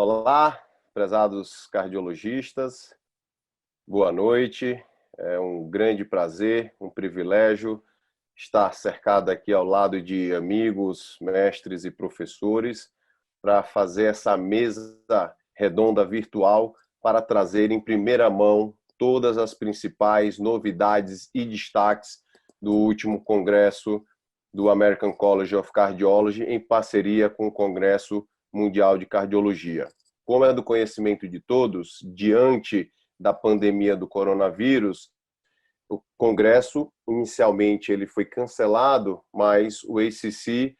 Olá, prezados cardiologistas, boa noite. É um grande prazer, um privilégio estar cercado aqui ao lado de amigos, mestres e professores para fazer essa mesa redonda virtual para trazer em primeira mão todas as principais novidades e destaques do último congresso do American College of Cardiology em parceria com o Congresso Mundial de Cardiologia. Como é do conhecimento de todos, diante da pandemia do coronavírus, o congresso, inicialmente, ele foi cancelado, mas o ACC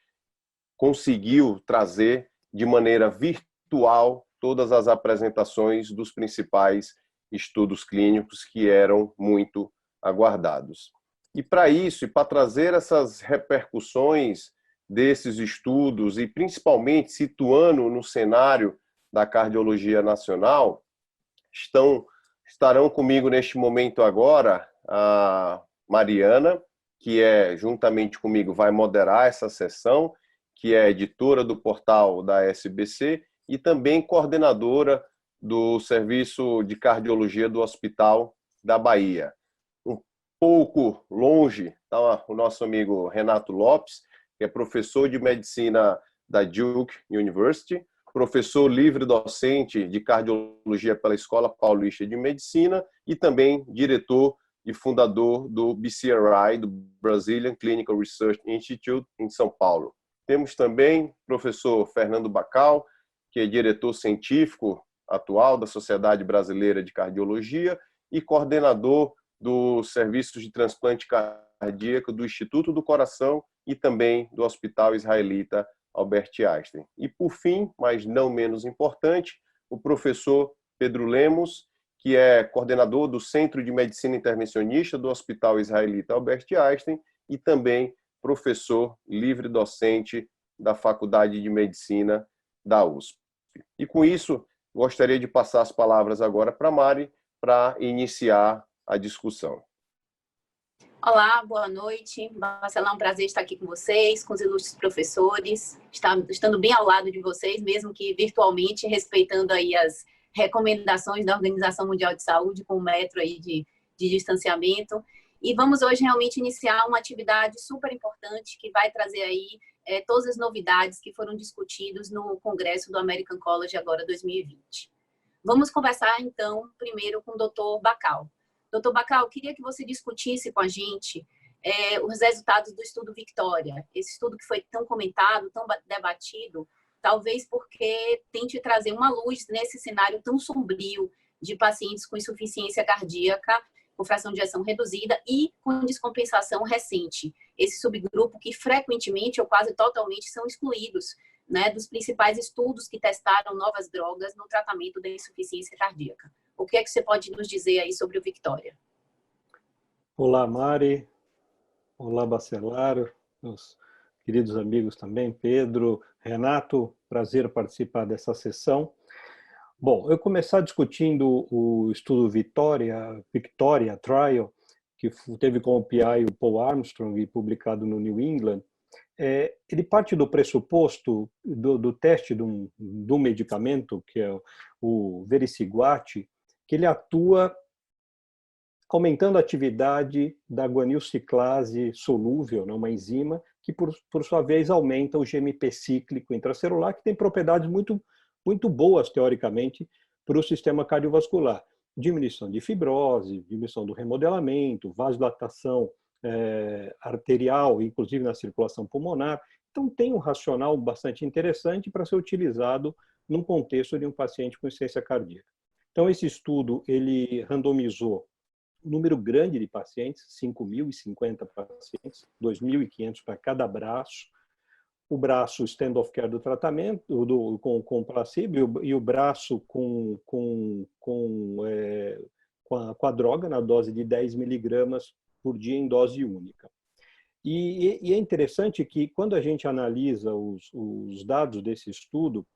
conseguiu trazer de maneira virtual todas as apresentações dos principais estudos clínicos que eram muito aguardados. E para isso, e para trazer essas repercussões desses estudos, e principalmente situando no cenário da cardiologia nacional, estarão comigo neste momento agora a Mariana, que juntamente comigo, vai moderar essa sessão, que é editora do portal da SBC e também coordenadora do Serviço de Cardiologia do Hospital da Bahia. Um pouco longe está o nosso amigo Renato Lopes, que é professor de medicina da Duke University, professor livre-docente de cardiologia pela Escola Paulista de Medicina e também diretor e fundador do BCRI, do Brazilian Clinical Research Institute, em São Paulo. Temos também o professor Fernando Bacal, que é diretor científico atual da Sociedade Brasileira de Cardiologia e coordenador do Serviço de Transplante Cardíaco do Instituto do Coração e também do Hospital Israelita Albert Einstein. E, por fim, mas não menos importante, o professor Pedro Lemos, que é coordenador do Centro de Medicina Intervencionista do Hospital Israelita Albert Einstein e também professor livre-docente da Faculdade de Medicina da USP. E, com isso, gostaria de passar as palavras agora para a Mari, para iniciar a discussão. Olá, boa noite. Marcelo, é um prazer estar aqui com vocês, com os ilustres professores, estando bem ao lado de vocês, mesmo que virtualmente, respeitando aí as recomendações da Organização Mundial de Saúde, com um metro aí de distanciamento. E vamos hoje realmente iniciar uma atividade super importante que vai trazer aí todas as novidades que foram discutidas no Congresso do American College agora 2020. Vamos conversar, então, primeiro com o Dr. Bacal. Doutor Bacal, eu queria que você discutisse com a gente os resultados do estudo Victoria. Esse estudo que foi tão comentado, tão debatido, talvez porque tente trazer uma luz nesse cenário tão sombrio de pacientes com insuficiência cardíaca, com fração de ejeção reduzida e com descompensação recente. Esse subgrupo que frequentemente ou quase totalmente são excluídos, né, dos principais estudos que testaram novas drogas no tratamento da insuficiência cardíaca. O que é que você pode nos dizer aí sobre o Victoria? Olá, Mari. Olá, Bacelar. Meus queridos amigos também, Pedro, Renato. Prazer participar dessa sessão. Bom, eu começar discutindo o estudo Victoria Trial, que teve como PI o Paul Armstrong e publicado no New England. Ele parte do pressuposto do teste do medicamento, que é o vericiguat, que ele atua aumentando a atividade da guanilciclase solúvel, uma enzima, que por sua vez aumenta o GMP cíclico intracelular, que tem propriedades muito boas, teoricamente, para o sistema cardiovascular. Diminuição de fibrose, diminuição do remodelamento, vasodilatação arterial, inclusive na circulação pulmonar. Então, tem um racional bastante interessante para ser utilizado num contexto de um paciente com insuficiência cardíaca. Então, esse estudo, ele randomizou um número grande de pacientes, 5.050 pacientes, 2.500 para cada braço. O braço stand of care do tratamento, com placebo, e o braço com a droga, na dose de 10 miligramas por dia em dose única. E é interessante que, quando a gente analisa os dados desse estudo,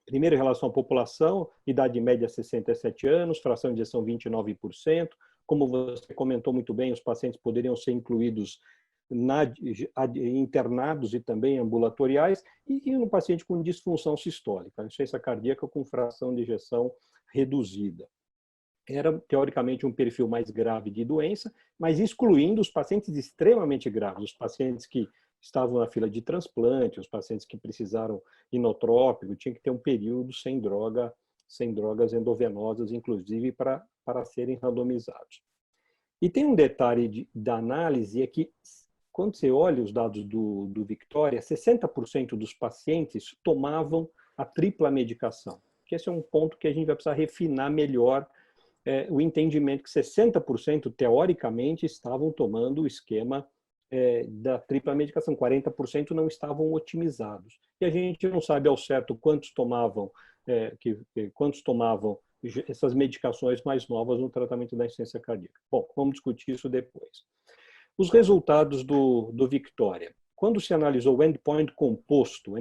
primeiro em relação à população, idade média 67 anos, fração de ejeção 29%, como você comentou muito bem, os pacientes poderiam ser incluídos internados e também ambulatoriais, e no paciente com disfunção sistólica, insuficiência cardíaca com fração de ejeção reduzida. Era, teoricamente, um perfil mais grave de doença, mas excluindo os pacientes extremamente graves, os pacientes que estavam na fila de transplante, os pacientes que precisaram inotrópico, tinha que ter um período sem drogas endovenosas, inclusive para serem randomizados. E tem um detalhe da análise, é que quando você olha os dados do Victoria, 60% dos pacientes tomavam a tripla medicação. Que esse é um ponto que a gente vai precisar refinar melhor o entendimento que 60% teoricamente estavam tomando o esquema da tripla medicação, 40% não estavam otimizados. E a gente não sabe ao certo quantos tomavam essas medicações mais novas no tratamento da insuficiência cardíaca. Bom, vamos discutir isso depois. Os resultados do Victoria. Quando se analisou o endpoint composto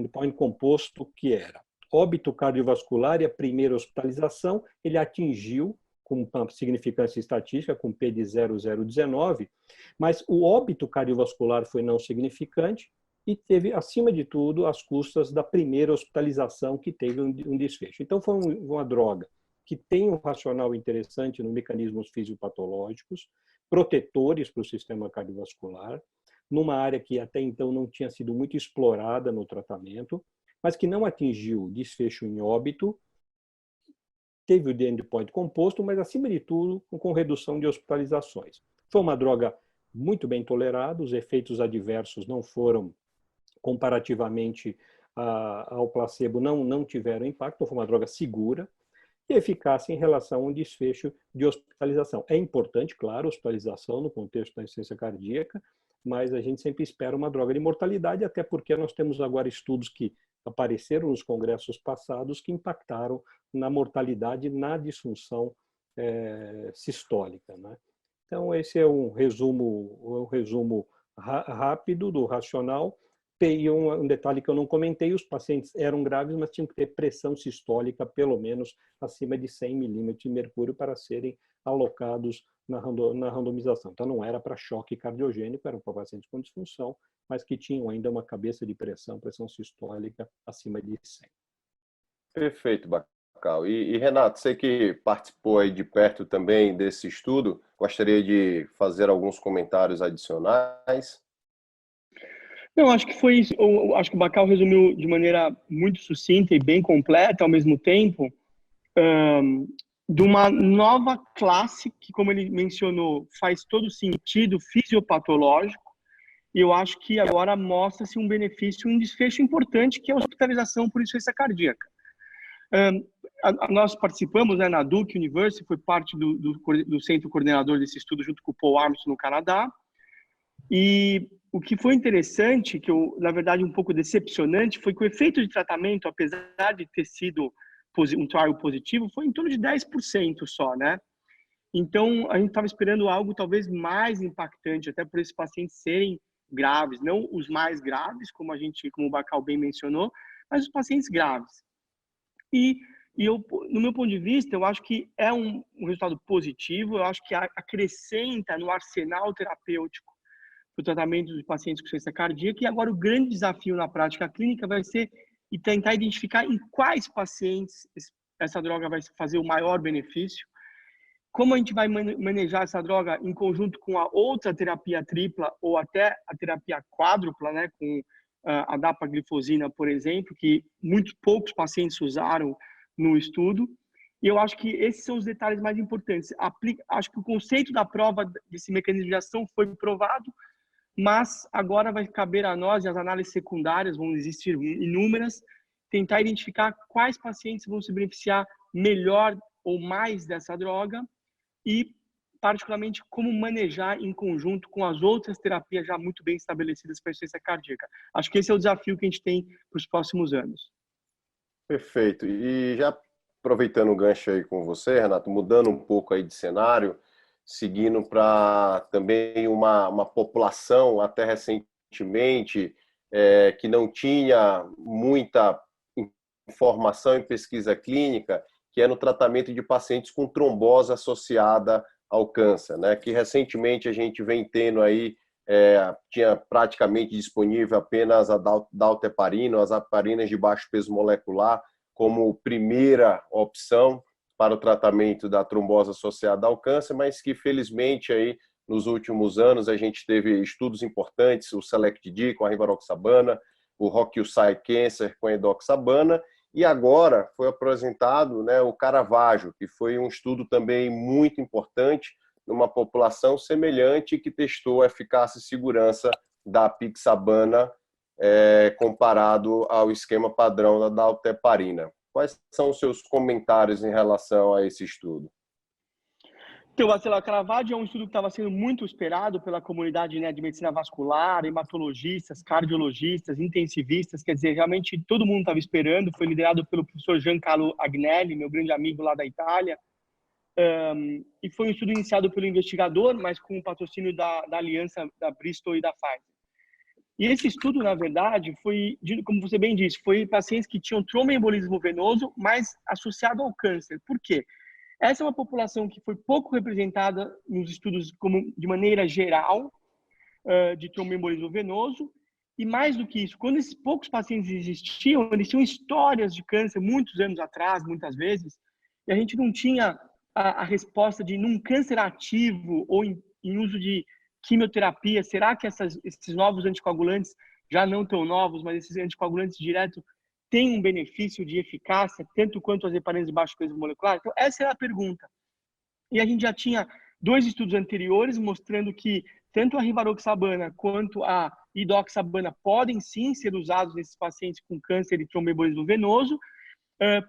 que era óbito cardiovascular e a primeira hospitalização, ele atingiu com uma significância estatística, com P de 0,019, mas o óbito cardiovascular foi não significante e teve, acima de tudo, as custas da primeira hospitalização que teve um desfecho. Então, foi uma droga que tem um racional interessante nos mecanismos fisiopatológicos, protetores para o sistema cardiovascular, numa área que até então não tinha sido muito explorada no tratamento, mas que não atingiu desfecho em óbito, teve o endpoint composto, mas, acima de tudo, com redução de hospitalizações. Foi uma droga muito bem tolerada, os efeitos adversos não foram, comparativamente ao placebo, não tiveram impacto, foi uma droga segura e eficaz em relação a um desfecho de hospitalização. É importante, claro, a hospitalização no contexto da insuficiência cardíaca, mas a gente sempre espera uma droga de mortalidade, até porque nós temos agora estudos que apareceram nos congressos passados que impactaram na mortalidade na disfunção sistólica, né? Então, esse é um resumo rápido do racional. E um detalhe que eu não comentei, os pacientes eram graves, mas tinham que ter pressão sistólica pelo menos acima de 100 milímetros de mercúrio para serem alocados na randomização. Então, não era para choque cardiogênico, eram para pacientes com disfunção, mas que tinham ainda uma cabeça de pressão sistólica acima de 100. Perfeito, Bacal. E Renato, você que participou aí de perto também desse estudo, gostaria de fazer alguns comentários adicionais? Não, acho que foi isso. Acho que o Bacal resumiu de maneira muito sucinta e bem completa, ao mesmo tempo, de uma nova classe que, como ele mencionou, faz todo sentido fisiopatológico, e eu acho que agora mostra-se um benefício, um desfecho importante, que é a hospitalização por insuficiência cardíaca. Nós participamos, né, na Duke University, foi parte do centro coordenador desse estudo, junto com o Paul Armstrong, no Canadá, e o que foi interessante, que na verdade, um pouco decepcionante, foi que o efeito de tratamento, apesar de ter sido um trial positivo, foi em torno de 10% só, né? Então, a gente estava esperando algo talvez mais impactante, até por esses pacientes serem graves, não os mais graves, como o Bacal bem mencionou, mas os pacientes graves. E eu, no meu ponto de vista, eu acho que é um resultado positivo, eu acho que acrescenta no arsenal terapêutico para o tratamento de pacientes com insuficiência cardíaca, e agora o grande desafio na prática clínica vai ser tentar identificar em quais pacientes essa droga vai fazer o maior benefício, como a gente vai manejar essa droga em conjunto com a outra terapia tripla ou até a terapia quádrupla, né, com a dapaglifosina, por exemplo, que muito poucos pacientes usaram no estudo. E eu acho que esses são os detalhes mais importantes. Acho que o conceito da prova desse mecanismo de ação foi provado, mas agora vai caber a nós, e as análises secundárias vão existir inúmeras, tentar identificar quais pacientes vão se beneficiar melhor ou mais dessa droga e, particularmente, como manejar em conjunto com as outras terapias já muito bem estabelecidas para a insuficiência cardíaca. Acho que esse é o desafio que a gente tem para os próximos anos. Perfeito. E já aproveitando o gancho aí com você, Renato, mudando um pouco aí de cenário, seguindo para também uma população até recentemente que não tinha muita informação em pesquisa clínica, que é no tratamento de pacientes com trombose associada ao câncer, né? Que recentemente a gente vem tendo aí tinha praticamente disponível apenas a dalteparina, as aparinas de baixo peso molecular, como primeira opção para o tratamento da trombose associada ao câncer, mas que felizmente aí nos últimos anos a gente teve estudos importantes, o SELECT-D com a rivaroxabana, o ROCK-USAI Cancer com a edoxabana, e agora foi apresentado, né, o Caravaggio, que foi um estudo também muito importante numa população semelhante que testou a eficácia e segurança da apixabana comparado ao esquema padrão da dalteparina. Quais são os seus comentários em relação a esse estudo? Então, o Caravaggio é um estudo que estava sendo muito esperado pela comunidade, né, de medicina vascular, hematologistas, cardiologistas, intensivistas, quer dizer, realmente todo mundo estava esperando, foi liderado pelo professor Giancarlo Agnelli, meu grande amigo lá da Itália, e foi um estudo iniciado pelo investigador, mas com o patrocínio da aliança da Bristol e da Pfizer. E esse estudo, na verdade, foi, como você bem disse, foi pacientes que tinham tromboembolismo venoso, mas associado ao câncer. Por quê? Essa é uma população que foi pouco representada nos estudos como de maneira geral de tromboembolismo venoso. E mais do que isso, quando esses poucos pacientes existiam, eles tinham histórias de câncer muitos anos atrás, muitas vezes, e a gente não tinha a resposta de num câncer ativo ou em uso de quimioterapia, será que esses novos anticoagulantes, já não tão novos, mas esses anticoagulantes direto, têm um benefício de eficácia, tanto quanto as heparinas de baixo peso molecular? Então, essa é a pergunta. E a gente já tinha 2 estudos anteriores mostrando que tanto a rivaroxabana quanto a idoxabana podem sim ser usados nesses pacientes com câncer e tromboembolismo venoso,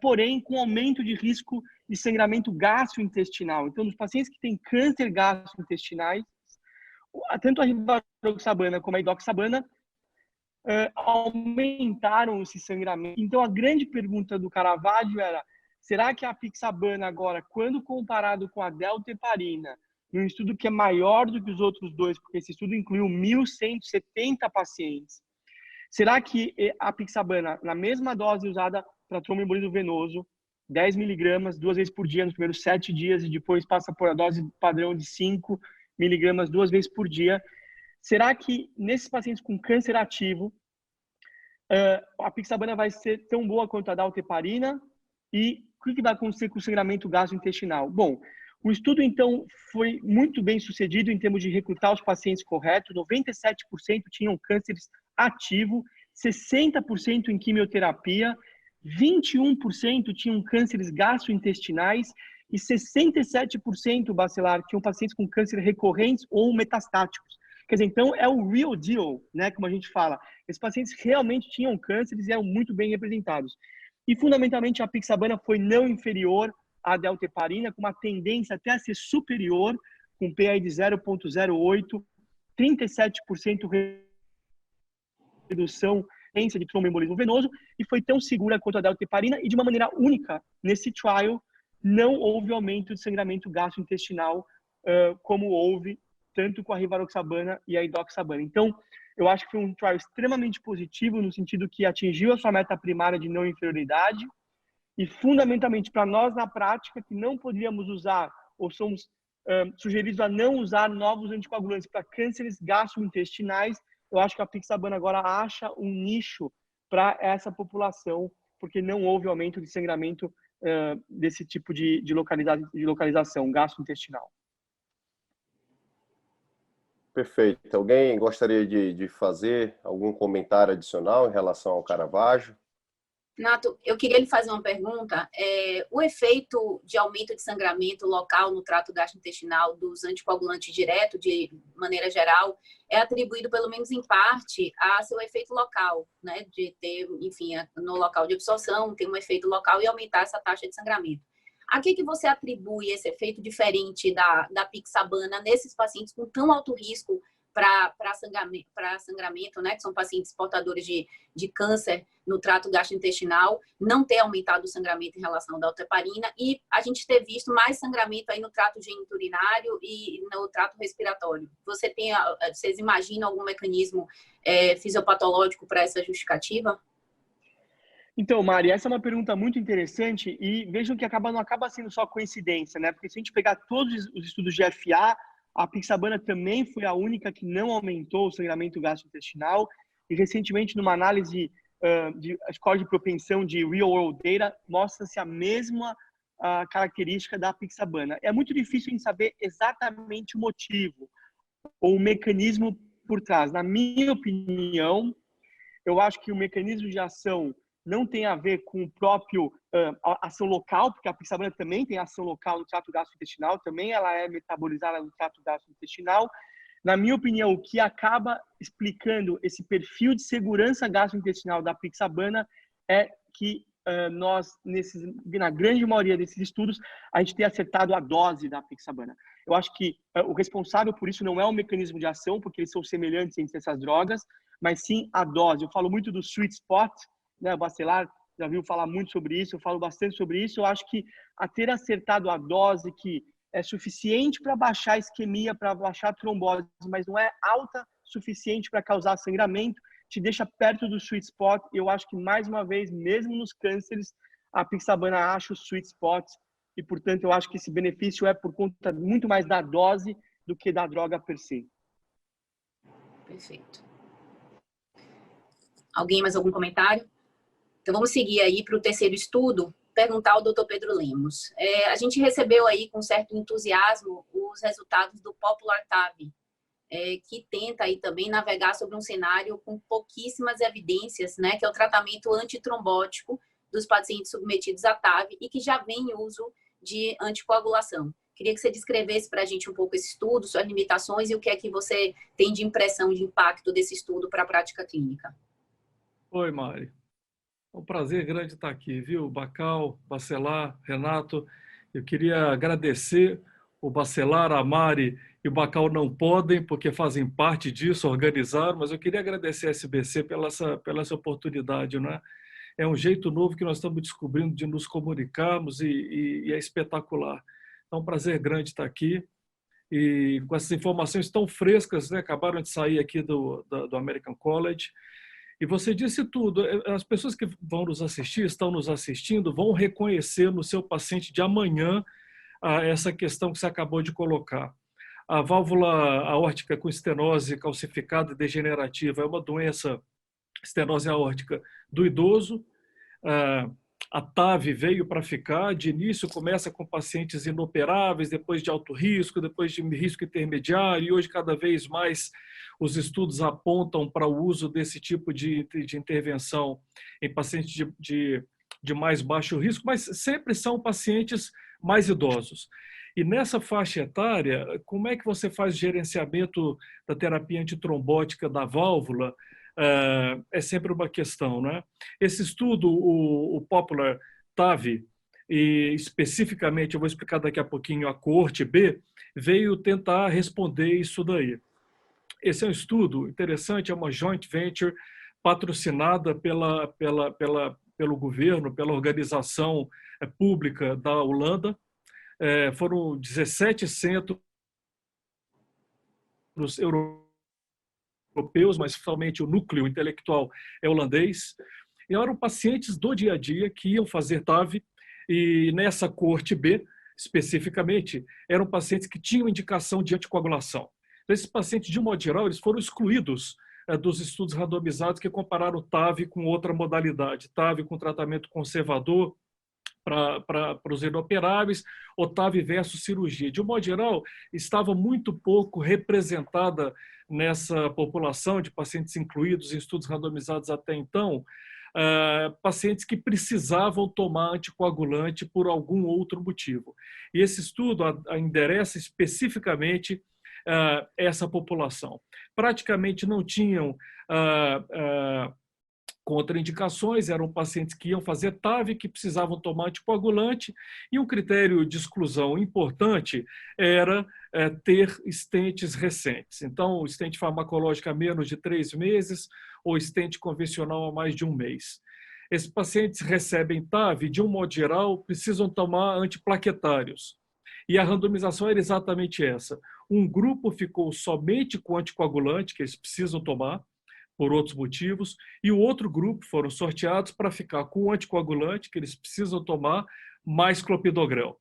porém com aumento de risco de sangramento gastrointestinal. Então, nos pacientes que têm câncer gastrointestinais, tanto a rivaroxabana como a idoxabana aumentaram esse sangramento. Então, a grande pergunta do Caravaggio era: será que a apixabana agora, quando comparado com a dalteparina, num estudo que é maior do que os outros dois, porque esse estudo incluiu 1.170 pacientes, será que a apixabana, na mesma dose usada para tromboembolismo venoso, 10 miligramas 2 vezes por dia nos primeiros 7 dias e depois passa por a dose padrão de 5 miligramas 2 vezes por dia, será que nesses pacientes com câncer ativo a apixabana vai ser tão boa quanto a dalteparina? E o que vai acontecer com o sangramento gastrointestinal? Bom, o estudo, então, foi muito bem sucedido em termos de recrutar os pacientes corretos. 97% tinham cânceres ativo, 60% em quimioterapia, 21% tinham cânceres gastrointestinais e 67%, Bacelar, tinham pacientes com câncer recorrentes ou metastáticos. Quer dizer, então, é o real deal, né, como a gente fala. Esses pacientes realmente tinham cânceres e eram muito bem representados. E, fundamentalmente, a apixabana foi não inferior à dalteparina, com uma tendência até a ser superior, com PI de 0,08, 37% redução de tromboembolismo venoso, e foi tão segura quanto a dalteparina, e de uma maneira única, nesse trial, não houve aumento de sangramento gastrointestinal, como houve tanto com a rivaroxabana e a idoxabana. Então, eu acho que foi um trial extremamente positivo, no sentido que atingiu a sua meta primária de não inferioridade, e fundamentalmente para nós na prática, que não poderíamos usar, ou somos sugeridos a não usar novos anticoagulantes para cânceres gastrointestinais, eu acho que a apixabana agora acha um nicho para essa população, porque não houve aumento de sangramento desse tipo de localização gastrointestinal. Perfeito. Alguém gostaria de fazer algum comentário adicional em relação ao Caravaggio? Nato, eu queria lhe fazer uma pergunta. O efeito de aumento de sangramento local no trato gastrointestinal dos anticoagulantes direto, de maneira geral, é atribuído, pelo menos em parte, a seu efeito local, né? De ter, enfim, no local de absorção, ter um efeito local e aumentar essa taxa de sangramento. A que você atribui esse efeito diferente da apixabana nesses pacientes com tão alto risco para sangramento, né, que são pacientes portadores de câncer no trato gastrointestinal, não ter aumentado o sangramento em relação à dalteparina e a gente ter visto mais sangramento aí no trato geniturinário e no trato respiratório? Vocês imaginam algum mecanismo fisiopatológico para essa justificativa? Então, Mari, essa é uma pergunta muito interessante e vejam que não acaba sendo só coincidência, né? Porque se a gente pegar todos os estudos de FA, A apixabana também foi a única que não aumentou o sangramento gastrointestinal. E recentemente, numa análise de score de propensão de real world data, mostra-se a mesma característica da apixabana. É muito difícil em saber exatamente o motivo ou o mecanismo por trás. Na minha opinião, eu acho que o mecanismo de ação não tem a ver com o próprio ação local, porque a apixabana também tem ação local no trato gastrointestinal, também ela é metabolizada no trato gastrointestinal. Na minha opinião, o que acaba explicando esse perfil de segurança gastrointestinal da apixabana é que nós, na grande maioria desses estudos, a gente tem acertado a dose da apixabana. Eu acho que o responsável por isso não é o mecanismo de ação, porque eles são semelhantes entre essas drogas, mas sim a dose. Eu falo muito do sweet spot, né? O Bacelar já viu falar muito sobre isso, eu falo bastante sobre isso. Eu acho que a ter acertado a dose que é suficiente para baixar a isquemia, para baixar a trombose, mas não é alta suficiente para causar sangramento, te deixa perto do sweet spot. E eu acho que, mais uma vez, mesmo nos cânceres, a apixabana acha o sweet spot. E, portanto, eu acho que esse benefício é por conta muito mais da dose do que da droga per se. Perfeito. Alguém mais algum comentário? Então, vamos seguir aí para o terceiro estudo, perguntar ao Dr. Pedro Lemos. A gente recebeu aí com certo entusiasmo os resultados do Popular TAV, que tenta aí também navegar sobre um cenário com pouquíssimas evidências, né, que é o tratamento antitrombótico dos pacientes submetidos a TAV e que já vem em uso de anticoagulação. Queria que você descrevesse para a gente um pouco esse estudo, suas limitações e o que é que você tem de impressão de impacto desse estudo para a prática clínica. Oi, Mari. É um prazer grande estar aqui, viu? Bacal, Bacelar, Renato. Eu queria agradecer o Bacelar, a Mari e o Bacal não podem, porque fazem parte disso, organizaram, mas eu queria agradecer a SBC pela essa oportunidade, não é? É um jeito novo que nós estamos descobrindo de nos comunicarmos e é espetacular. É um prazer grande estar aqui e com essas informações tão frescas, né? Acabaram de sair aqui do American College. E você disse tudo. As pessoas que vão nos assistir, estão nos assistindo, vão reconhecer no seu paciente de amanhã essa questão que você acabou de colocar. A válvula aórtica com estenose calcificada e degenerativa é uma doença, estenose aórtica, do idoso. A TAV veio para ficar. De início começa com pacientes inoperáveis, depois de alto risco, depois de risco intermediário, e hoje cada vez mais os estudos apontam para o uso desse tipo de intervenção em pacientes de mais baixo risco, mas sempre são pacientes mais idosos. E nessa faixa etária, como é que você faz gerenciamento da terapia antitrombótica da válvula? É sempre uma questão, né? Esse estudo, o Popular TAV, e especificamente, eu vou explicar daqui a pouquinho, a coorte B, veio tentar responder isso daí. Esse é um estudo interessante, é uma joint venture patrocinada pelo governo, pela organização pública da Holanda. Foram 17 centros europeus, mas somente o núcleo intelectual é holandês. E eram pacientes do dia a dia que iam fazer TAV, e nessa coorte B, especificamente, eram pacientes que tinham indicação de anticoagulação. Esses pacientes, de um modo geral, eles foram excluídos dos estudos randomizados que compararam TAV com outra modalidade, TAV com tratamento conservador para os inoperáveis, ou TAV versus cirurgia. De um modo geral, estava muito pouco representada nessa população de pacientes incluídos em estudos randomizados até então, pacientes que precisavam tomar anticoagulante por algum outro motivo. E esse estudo endereça especificamente essa população. Praticamente não tinham contraindicações, eram pacientes que iam fazer TAV, que precisavam tomar anticoagulante, e um critério de exclusão importante era ter stents recentes. Então, o stent farmacológico há menos de 3 meses ou stent convencional há mais de 1 mês. Esses pacientes recebem TAV, de um modo geral, precisam tomar antiplaquetários. E a randomização era exatamente essa. Um grupo ficou somente com anticoagulante, que eles precisam tomar, por outros motivos, e o outro grupo foram sorteados para ficar com o anticoagulante, que eles precisam tomar, mais clopidogrel.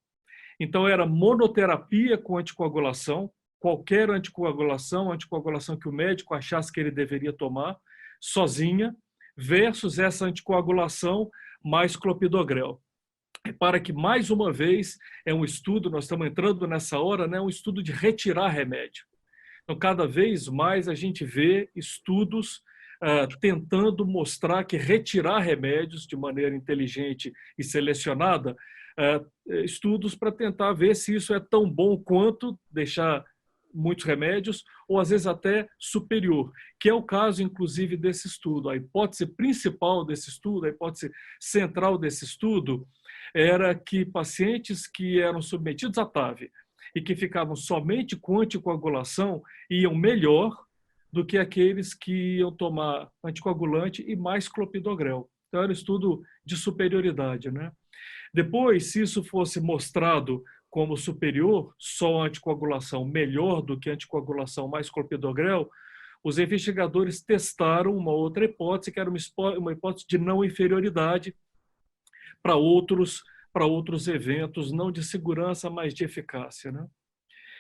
Então, era monoterapia com anticoagulação, qualquer anticoagulação que o médico achasse que ele deveria tomar, sozinha, versus essa anticoagulação mais clopidogrel. Repara que, mais uma vez, é um estudo, nós estamos entrando nessa hora, né, um estudo de retirar remédio. Então, cada vez mais a gente vê estudos tentando mostrar que retirar remédios de maneira inteligente e selecionada, estudos para tentar ver se isso é tão bom quanto deixar muitos remédios, ou às vezes até superior, que é o caso, inclusive, desse estudo. A hipótese principal desse estudo, a hipótese central desse estudo, era que pacientes que eram submetidos a TAV e que ficavam somente com anticoagulação iam melhor do que aqueles que iam tomar anticoagulante e mais clopidogrel. Então, era um estudo de superioridade, né? Depois, se isso fosse mostrado como superior, só anticoagulação melhor do que anticoagulação mais clopidogrel, os investigadores testaram uma outra hipótese, que era uma hipótese de não inferioridade para outros eventos, não de segurança, mas de eficácia, né?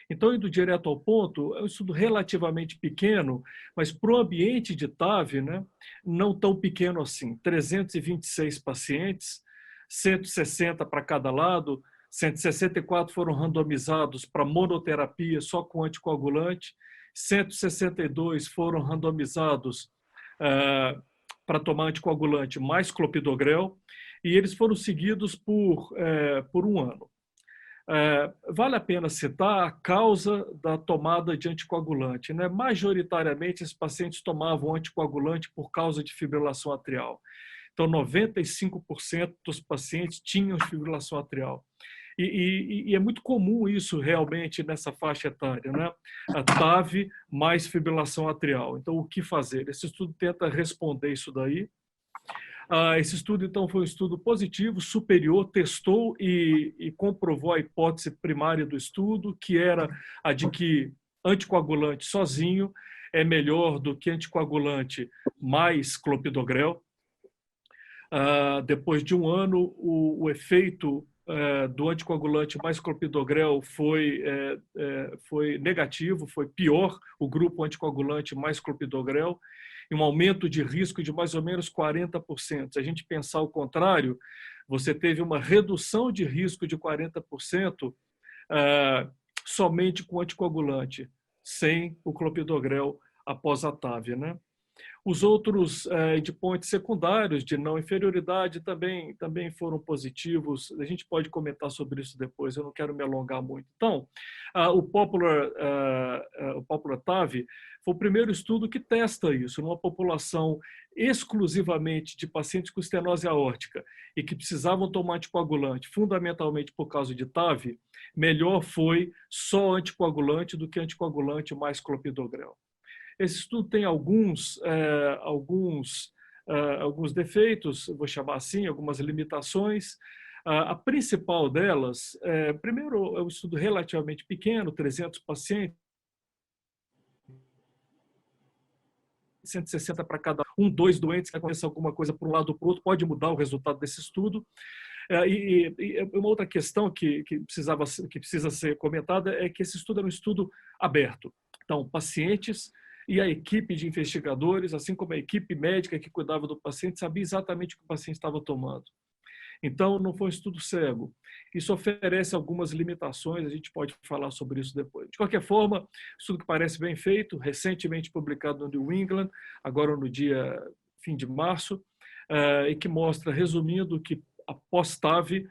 Então, indo direto ao ponto, é um estudo relativamente pequeno, mas para o ambiente de TAV, né, não tão pequeno assim. 326 pacientes, 160 para cada lado, 164 foram randomizados para monoterapia só com anticoagulante, 162 foram randomizados para tomar anticoagulante mais clopidogrel, e eles foram seguidos por 1 ano. Vale a pena citar a causa da tomada de anticoagulante, né? Majoritariamente, esses pacientes tomavam anticoagulante por causa de fibrilação atrial. Então, 95% dos pacientes tinham fibrilação atrial. E é muito comum isso realmente nessa faixa etária, né? A TAV mais fibrilação atrial. Então, o que fazer? Esse estudo tenta responder isso daí. Esse estudo, então, foi um estudo positivo, superior, testou e comprovou a hipótese primária do estudo, que era a de que anticoagulante sozinho é melhor do que anticoagulante mais clopidogrel. Depois de 1 ano, o efeito do anticoagulante mais clopidogrel foi negativo, foi pior o grupo anticoagulante mais clopidogrel, e um aumento de risco de mais ou menos 40%. Se a gente pensar o contrário, você teve uma redução de risco de 40% somente com anticoagulante, sem o clopidogrel após a TAV, né? Os outros endpoints secundários de não inferioridade também foram positivos. A gente pode comentar sobre isso depois, eu não quero me alongar muito. Então, o Popular TAV foi o primeiro estudo que testa isso, numa população exclusivamente de pacientes com estenose aórtica e que precisavam tomar anticoagulante, fundamentalmente por causa de TAV, melhor foi só anticoagulante do que anticoagulante mais clopidogrel. Esse estudo tem alguns defeitos, vou chamar assim, algumas limitações. A principal delas, primeiro, é um estudo relativamente pequeno, 300 pacientes, 160 para cada 2 doentes, que aconteça alguma coisa por um lado ou por outro, pode mudar o resultado desse estudo. E uma outra questão que precisa ser comentada é que esse estudo era um estudo aberto. Então, pacientes e a equipe de investigadores, assim como a equipe médica que cuidava do paciente, sabia exatamente o que o paciente estava tomando. Então, não foi um estudo cego. Isso oferece algumas limitações, a gente pode falar sobre isso depois. De qualquer forma, estudo que parece bem feito, recentemente publicado no New England, agora no dia fim de março, e que mostra, resumindo, que após TAV,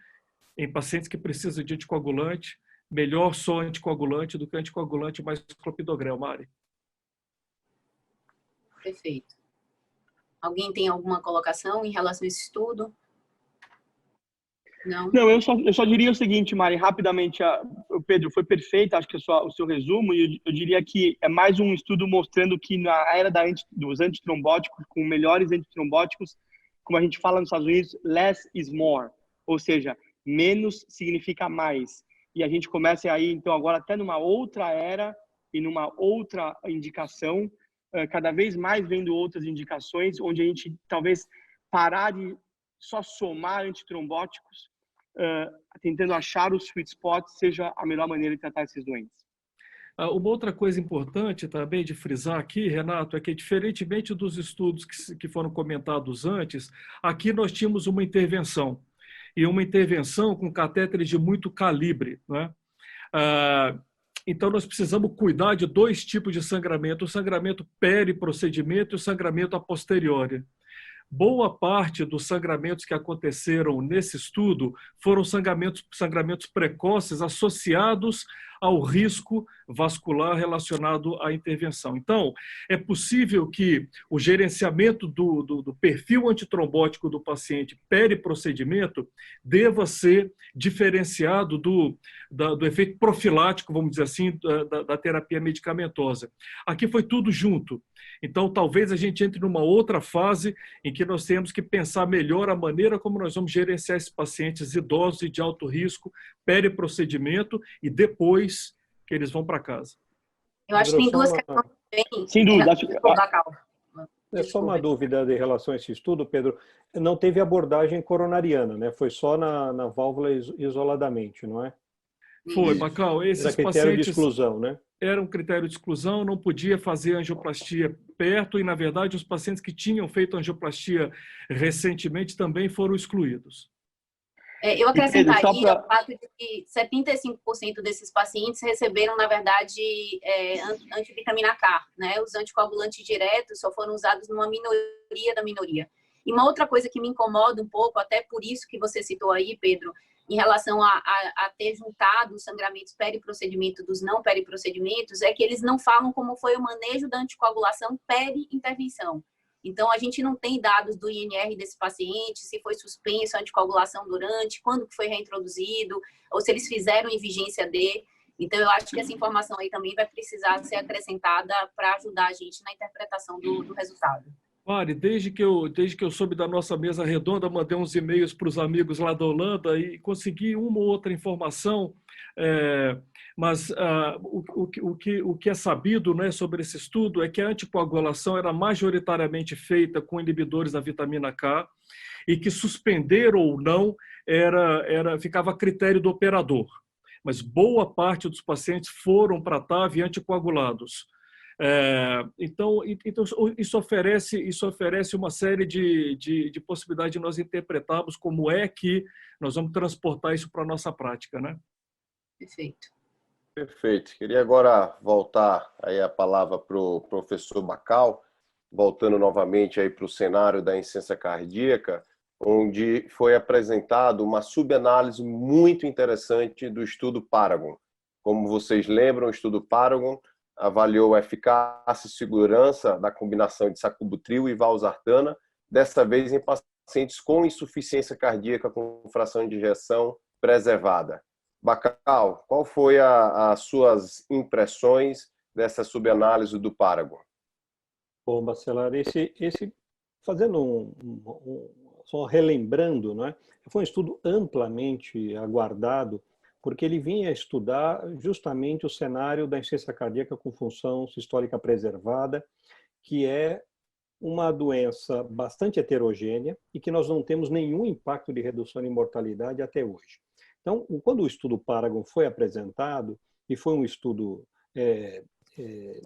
em pacientes que precisam de anticoagulante, melhor só anticoagulante do que anticoagulante mais clopidogrel, Mari. Perfeito. Alguém tem alguma colocação em relação a esse estudo? Não, eu só diria o seguinte, Mari, rapidamente, Pedro, foi perfeito, acho que o seu resumo, e eu diria que é mais um estudo mostrando que na era dos antitrombóticos, com melhores antitrombóticos, como a gente fala nos Estados Unidos, less is more, ou seja, menos significa mais. E a gente começa aí, então, agora até numa outra era e numa outra indicação, cada vez mais vendo outras indicações, onde a gente talvez parar de só somar antitrombóticos, tentando achar o sweet spot, seja a melhor maneira de tratar esses doentes. Uma outra coisa importante também de frisar aqui, Renato, é que, diferentemente dos estudos que foram comentados antes, aqui nós tínhamos uma intervenção, e uma intervenção com catéteres de muito calibre, né? Então, nós precisamos cuidar de dois tipos de sangramento: o sangramento peri-procedimento e o sangramento a posteriori. Boa parte dos sangramentos que aconteceram nesse estudo foram sangramentos precoces associados ao risco vascular relacionado à intervenção. Então, é possível que o gerenciamento do perfil antitrombótico do paciente peri-procedimento deva ser diferenciado do efeito profilático, vamos dizer assim, da terapia medicamentosa. Aqui foi tudo junto. Então, talvez a gente entre numa outra fase em que nós temos que pensar melhor a maneira como nós vamos gerenciar esses pacientes idosos e de alto risco, peri-procedimento, e depois que eles vão para casa. Eu acho que tem duas questões bem... Sem dúvida. É só uma dúvida em relação a esse estudo, Pedro. Não teve abordagem coronariana, né? Foi só na válvula isoladamente, não é? Foi, Bacal. Esses era critério pacientes... de exclusão, né? Era um critério de exclusão, não podia fazer angioplastia perto, e, na verdade, os pacientes que tinham feito angioplastia recentemente também foram excluídos. Eu acrescentaria o fato de que 75% desses pacientes receberam, na verdade, antivitamina K, né? Os anticoagulantes diretos só foram usados numa minoria da minoria. E uma outra coisa que me incomoda um pouco, até por isso que você citou aí, Pedro, em relação a ter juntado os sangramentos peri-procedimento dos não peri-procedimentos, é que eles não falam como foi o manejo da anticoagulação peri-intervenção. Então, a gente não tem dados do INR desse paciente, se foi suspenso a anticoagulação durante, quando foi reintroduzido, ou se eles fizeram em vigência D. Então, eu acho que essa informação aí também vai precisar ser acrescentada para ajudar a gente na interpretação do resultado. Mari, desde que eu soube da nossa mesa redonda, mandei uns e-mails para os amigos lá da Holanda e consegui uma ou outra informação, mas o que é sabido, né, sobre esse estudo é que a anticoagulação era majoritariamente feita com inibidores da vitamina K, e que suspender ou não ficava a critério do operador. Mas boa parte dos pacientes foram para TAV anticoagulados. Então, isso oferece uma série de possibilidades de nós interpretarmos como é que nós vamos transportar isso para a nossa prática, né? Perfeito. Perfeito. Queria agora voltar aí a palavra para o professor Bacal, voltando novamente aí para o cenário da insuficiência cardíaca, onde foi apresentado uma subanálise muito interessante do estudo Paragon. Como vocês lembram, o estudo Paragon avaliou a eficácia e segurança da combinação de sacubitril e valsartana, dessa vez em pacientes com insuficiência cardíaca com fração de ejeção preservada. Bacal, qual foi as suas impressões dessa subanálise do Paragon? Bom, Bacelar, fazendo só relembrando, né, foi um estudo amplamente aguardado, porque ele vinha estudar justamente o cenário da insuficiência cardíaca com função sistólica preservada, que é uma doença bastante heterogênea e que nós não temos nenhum impacto de redução de mortalidade até hoje. Então, quando o estudo Paragon foi apresentado, e foi um estudo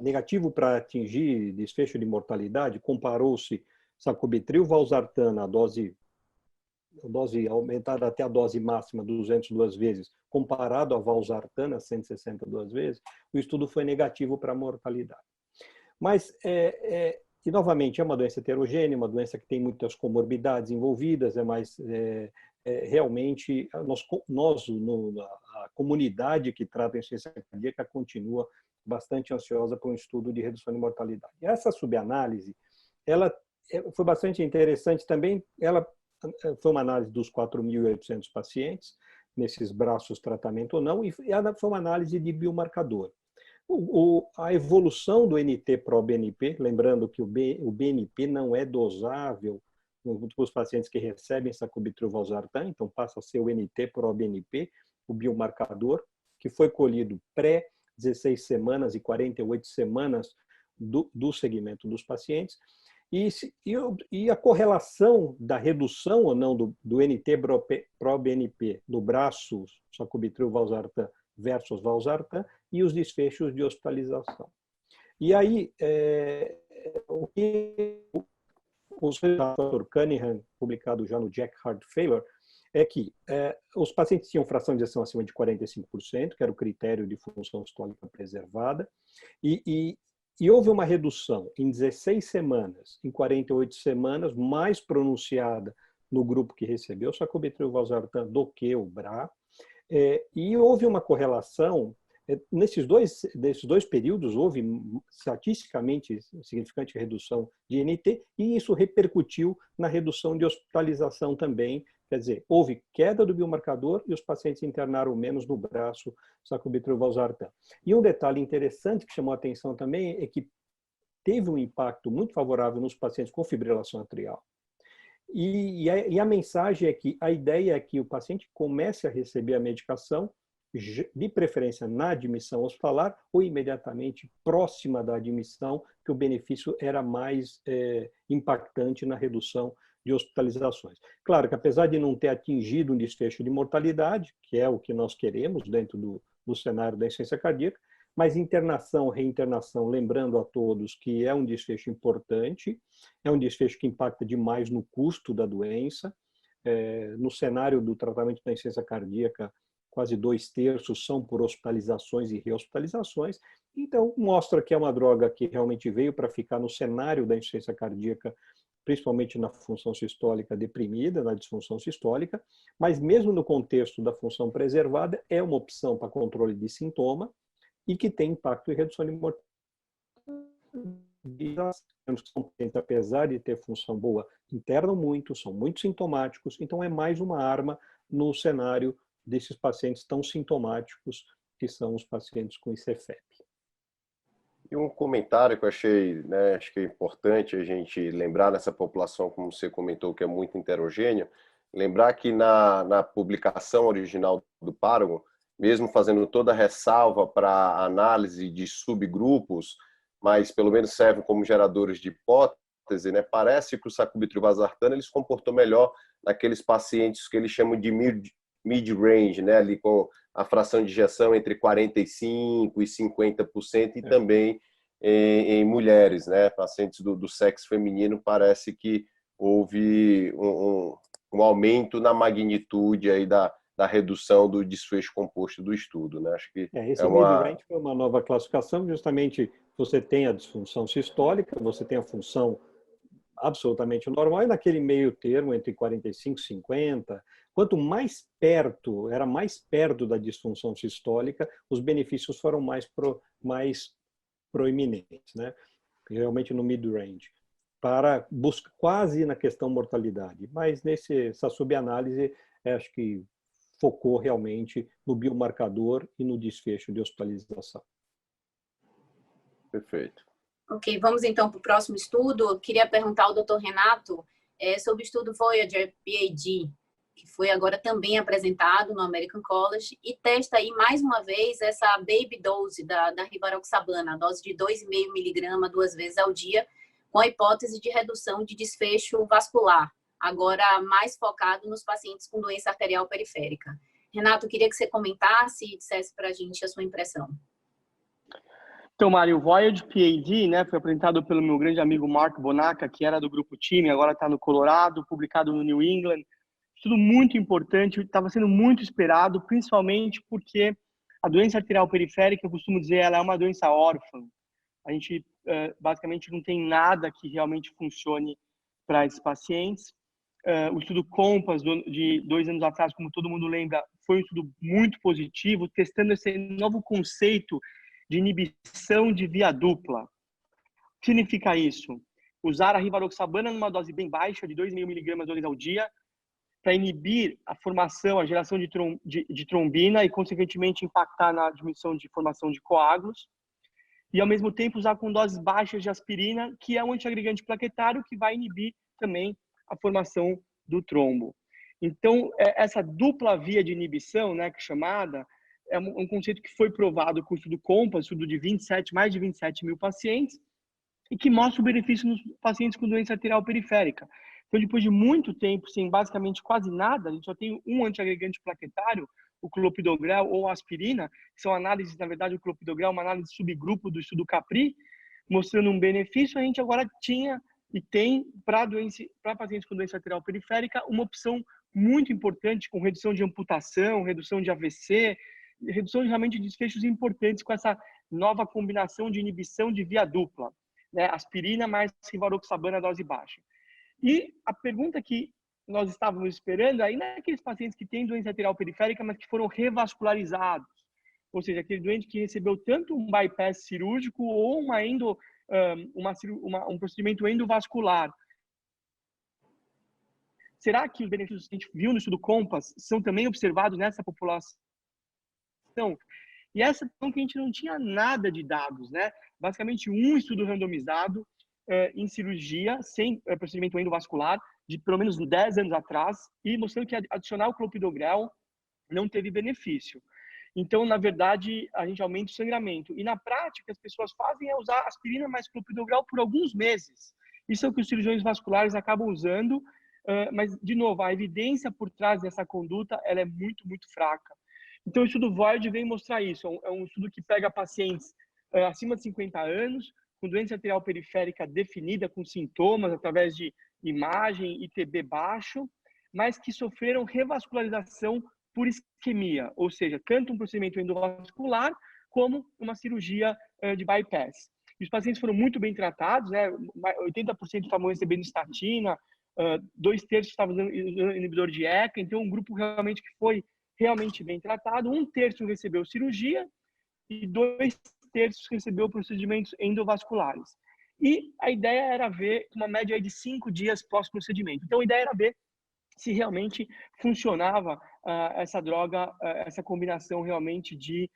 negativo para atingir desfecho de mortalidade, comparou-se sacubitril, valsartana, a dose aumentada até a dose máxima 202 vezes, comparado a valsartana, 162 vezes, o estudo foi negativo para a mortalidade. Mas, e novamente, é uma doença heterogênea, uma doença que tem muitas comorbidades envolvidas, realmente, a comunidade que trata a insuficiência cardíaca continua bastante ansiosa por um estudo de redução de mortalidade. E essa subanálise, ela foi bastante interessante também, ela foi uma análise dos 4.800 pacientes, nesses braços tratamento ou não, e foi uma análise de biomarcador. A evolução do NT-proBNP, lembrando que o BNP não é dosável nos pacientes que recebem sacubitril valsartan, então passa a ser o NT-proBNP, o biomarcador, que foi colhido pré-16 semanas e 48 semanas do segmento dos pacientes. E a correlação da redução ou não do NT-proBNP do braço sacubitril valsartan versus valsartan e os desfechos de hospitalização. E aí, o que os resultados do Cunningham, publicado já no Jack Heart Failure, é que os pacientes tinham fração de ejeção acima de 45%, que era o critério de função sistólica preservada, e houve uma redução em 16 semanas, em 48 semanas, mais pronunciada no grupo que recebeu sacubitril/valsartan do que o BRA, e houve uma correlação. Nesses dois períodos, houve estatisticamente significante redução de NT, e isso repercutiu na redução de hospitalização também. Quer dizer, houve queda do biomarcador e os pacientes internaram menos no braço sacubitril/valsartan. E um detalhe interessante que chamou a atenção também é que teve um impacto muito favorável nos pacientes com fibrilação atrial. E a mensagem é que a ideia é que o paciente comece a receber a medicação, de preferência na admissão hospitalar ou imediatamente próxima da admissão, que o benefício era mais impactante na redução de hospitalizações. Claro que apesar de não ter atingido um desfecho de mortalidade, que é o que nós queremos dentro do cenário da insuficiência cardíaca, mas internação, reinternação, lembrando a todos que é um desfecho importante, é um desfecho que impacta demais no custo da doença. No cenário do tratamento da insuficiência cardíaca, quase 2/3 são por hospitalizações e rehospitalizações. Então, mostra que é uma droga que realmente veio para ficar no cenário da insuficiência cardíaca, principalmente na função sistólica deprimida, na disfunção sistólica, mas mesmo no contexto da função preservada, é uma opção para controle de sintoma e que tem impacto em redução de mortalidade. Apesar de ter função boa, internam muito, são muito sintomáticos, então é mais uma arma no cenário desses pacientes tão sintomáticos, que são os pacientes com ICFEP. E um comentário que eu achei, acho que é importante a gente lembrar nessa população, como você comentou, que é muito heterogênea, lembrar que na publicação original do Paragon, mesmo fazendo toda a ressalva para análise de subgrupos, mas pelo menos servem como geradores de hipótese, parece que o sacubitril/valsartan ele se comportou melhor naqueles pacientes que eles chamam de mid-range, ali com a fração de injeção entre 45% e 50%, e também em mulheres, pacientes do sexo feminino, parece que houve um aumento na magnitude aí da redução do desfecho composto do estudo. Acho que esse mid-range foi uma nova classificação, justamente você tem a disfunção sistólica, você tem a função absolutamente normal, e naquele meio termo, entre 45 e 50, quanto mais perto, era mais perto da disfunção sistólica, os benefícios foram mais proeminentes, realmente no mid-range, para buscar quase na questão mortalidade. Mas essa subanálise, acho que focou realmente no biomarcador e no desfecho de hospitalização. Perfeito. Ok, vamos então para o próximo estudo. Eu queria perguntar ao Dr. Renato sobre o estudo Voyager PAD, que foi agora também apresentado no American College, e testa aí mais uma vez essa baby dose da rivaroxabana, a dose de 2,5 mg 2 vezes ao dia, com a hipótese de redução de desfecho vascular, agora mais focado nos pacientes com doença arterial periférica. Renato, eu queria que você comentasse e dissesse para a gente a sua impressão. Então, Mário, o Voyage PAD, foi apresentado pelo meu grande amigo Mark Bonaca, que era do grupo time, agora está no Colorado, publicado no New England. Estudo muito importante, estava sendo muito esperado, principalmente porque a doença arterial periférica, eu costumo dizer, ela é uma doença órfã. A gente basicamente não tem nada que realmente funcione para esses pacientes. O estudo COMPASS, de 2 anos atrás, como todo mundo lembra, foi um estudo muito positivo, testando esse novo conceito de inibição de via dupla. O que significa isso? Usar a rivaroxabana numa dose bem baixa, de 2,5 mg ao dia, para inibir a formação, a geração de trombina e, consequentemente, impactar na diminuição de formação de coágulos. E, ao mesmo tempo, usar com doses baixas de aspirina, que é um antiagregante plaquetário que vai inibir também a formação do trombo. Então, essa dupla via de inibição, que é chamada, é um conceito que foi provado com o estudo COMPASS, estudo de mais de 27 mil pacientes, e que mostra o benefício nos pacientes com doença arterial periférica. Então, depois de muito tempo, sem basicamente quase nada, a gente só tem um antiagregante plaquetário, o clopidogrel ou a aspirina, que são análises, na verdade, o clopidogrel é uma análise de subgrupo do estudo CAPRI, mostrando um benefício. A gente agora tinha e tem, para pacientes com doença arterial periférica, uma opção muito importante, com redução de amputação, redução de AVC, redução realmente de desfechos importantes com essa nova combinação de inibição de via dupla, né? Aspirina mais rivaroxabana dose baixa. E a pergunta que nós estávamos esperando aí naqueles pacientes que têm doença arterial periférica, mas que foram revascularizados, ou seja, aquele doente que recebeu tanto um bypass cirúrgico ou um procedimento endovascular. Será que os benefícios que a gente viu no estudo COMPASS são também observados nessa população? E essa questão que a gente não tinha nada de dados, né? Basicamente, um estudo randomizado em cirurgia, sem procedimento endovascular, de pelo menos 10 anos atrás, e mostrando que adicionar o clopidogrel não teve benefício. Então, na verdade, a gente aumenta o sangramento. E na prática, as pessoas fazem usar aspirina mais clopidogrel por alguns meses. Isso é o que os cirurgiões vasculares acabam usando, mas, de novo, a evidência por trás dessa conduta ela é muito, muito fraca. Então, o estudo VOID vem mostrar isso. É um estudo que pega pacientes acima de 50 anos, com doença arterial periférica definida, com sintomas através de imagem e TB baixo, mas que sofreram revascularização por isquemia, ou seja, tanto um procedimento endovascular como uma cirurgia de bypass. E os pacientes foram muito bem tratados, né? 80% estavam recebendo estatina, 2/3 estavam usando inibidor de ECA, então um grupo realmente que foi realmente bem tratado, 1/3 recebeu cirurgia e 2/3 recebeu procedimentos endovasculares. E a ideia era ver uma média de 5 dias pós-procedimento. Então a ideia era ver se realmente funcionava essa droga, essa combinação realmente de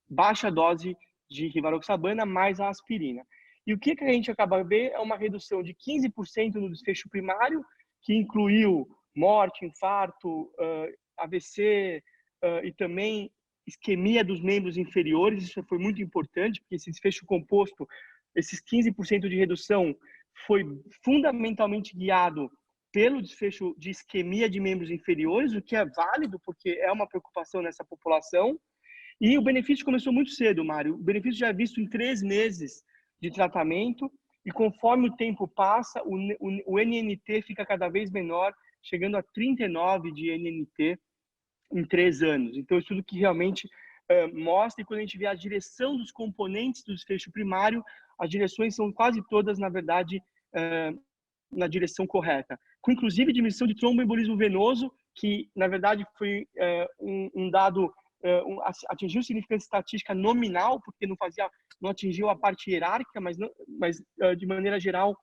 baixa dose de rivaroxabana mais a aspirina. E o que a gente acaba vendo é uma redução de 15% no desfecho primário, que incluiu morte, infarto, AVC e também isquemia dos membros inferiores. Isso foi muito importante, porque esse desfecho composto, esses 15% de redução, foi fundamentalmente guiado pelo desfecho de isquemia de membros inferiores, o que é válido, porque é uma preocupação nessa população. E o benefício começou muito cedo, Mário. O benefício já é visto em 3 meses de tratamento, e conforme o tempo passa, o NNT fica cada vez menor, chegando a 39 de NNT em 3 anos. Então, isso tudo que realmente mostra, e quando a gente vê a direção dos componentes do desfecho primário, as direções são quase todas, na verdade, na direção correta, com inclusive diminuição de tromboembolismo venoso, que na verdade foi um dado, atingiu significância estatística nominal, porque não atingiu a parte hierárquica, mas de maneira geral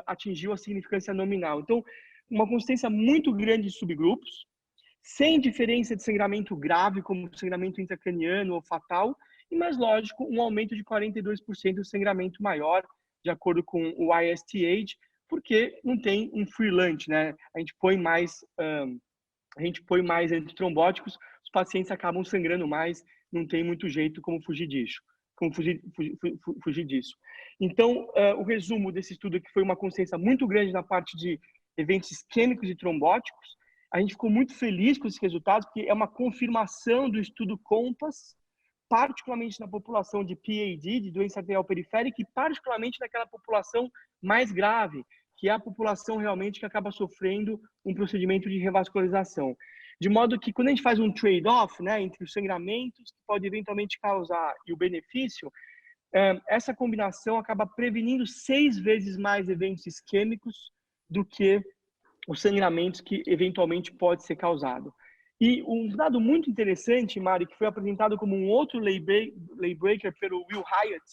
atingiu a significância nominal. Então, uma consistência muito grande de subgrupos, sem diferença de sangramento grave, como sangramento intracraniano ou fatal, e mais lógico, um aumento de 42% do sangramento maior, de acordo com o ISTH, porque não tem um free lunch, né? A gente põe mais antitrombóticos, os pacientes acabam sangrando mais, não tem muito jeito como fugir disso. Então, o resumo desse estudo é que foi uma consciência muito grande na parte de eventos isquêmicos e trombóticos. A gente ficou muito feliz com esses resultados, porque é uma confirmação do estudo COMPASS, particularmente na população de PAD, de doença arterial periférica, e particularmente naquela população mais grave, que é a população realmente que acaba sofrendo um procedimento de revascularização. De modo que, quando a gente faz um trade-off, né, entre os sangramentos que pode eventualmente causar e o benefício, essa combinação acaba prevenindo 6 vezes mais eventos isquêmicos do que os sangramentos que eventualmente pode ser causado. E um dado muito interessante, Mari, que foi apresentado como um outro lay breaker pelo Will Hyatt,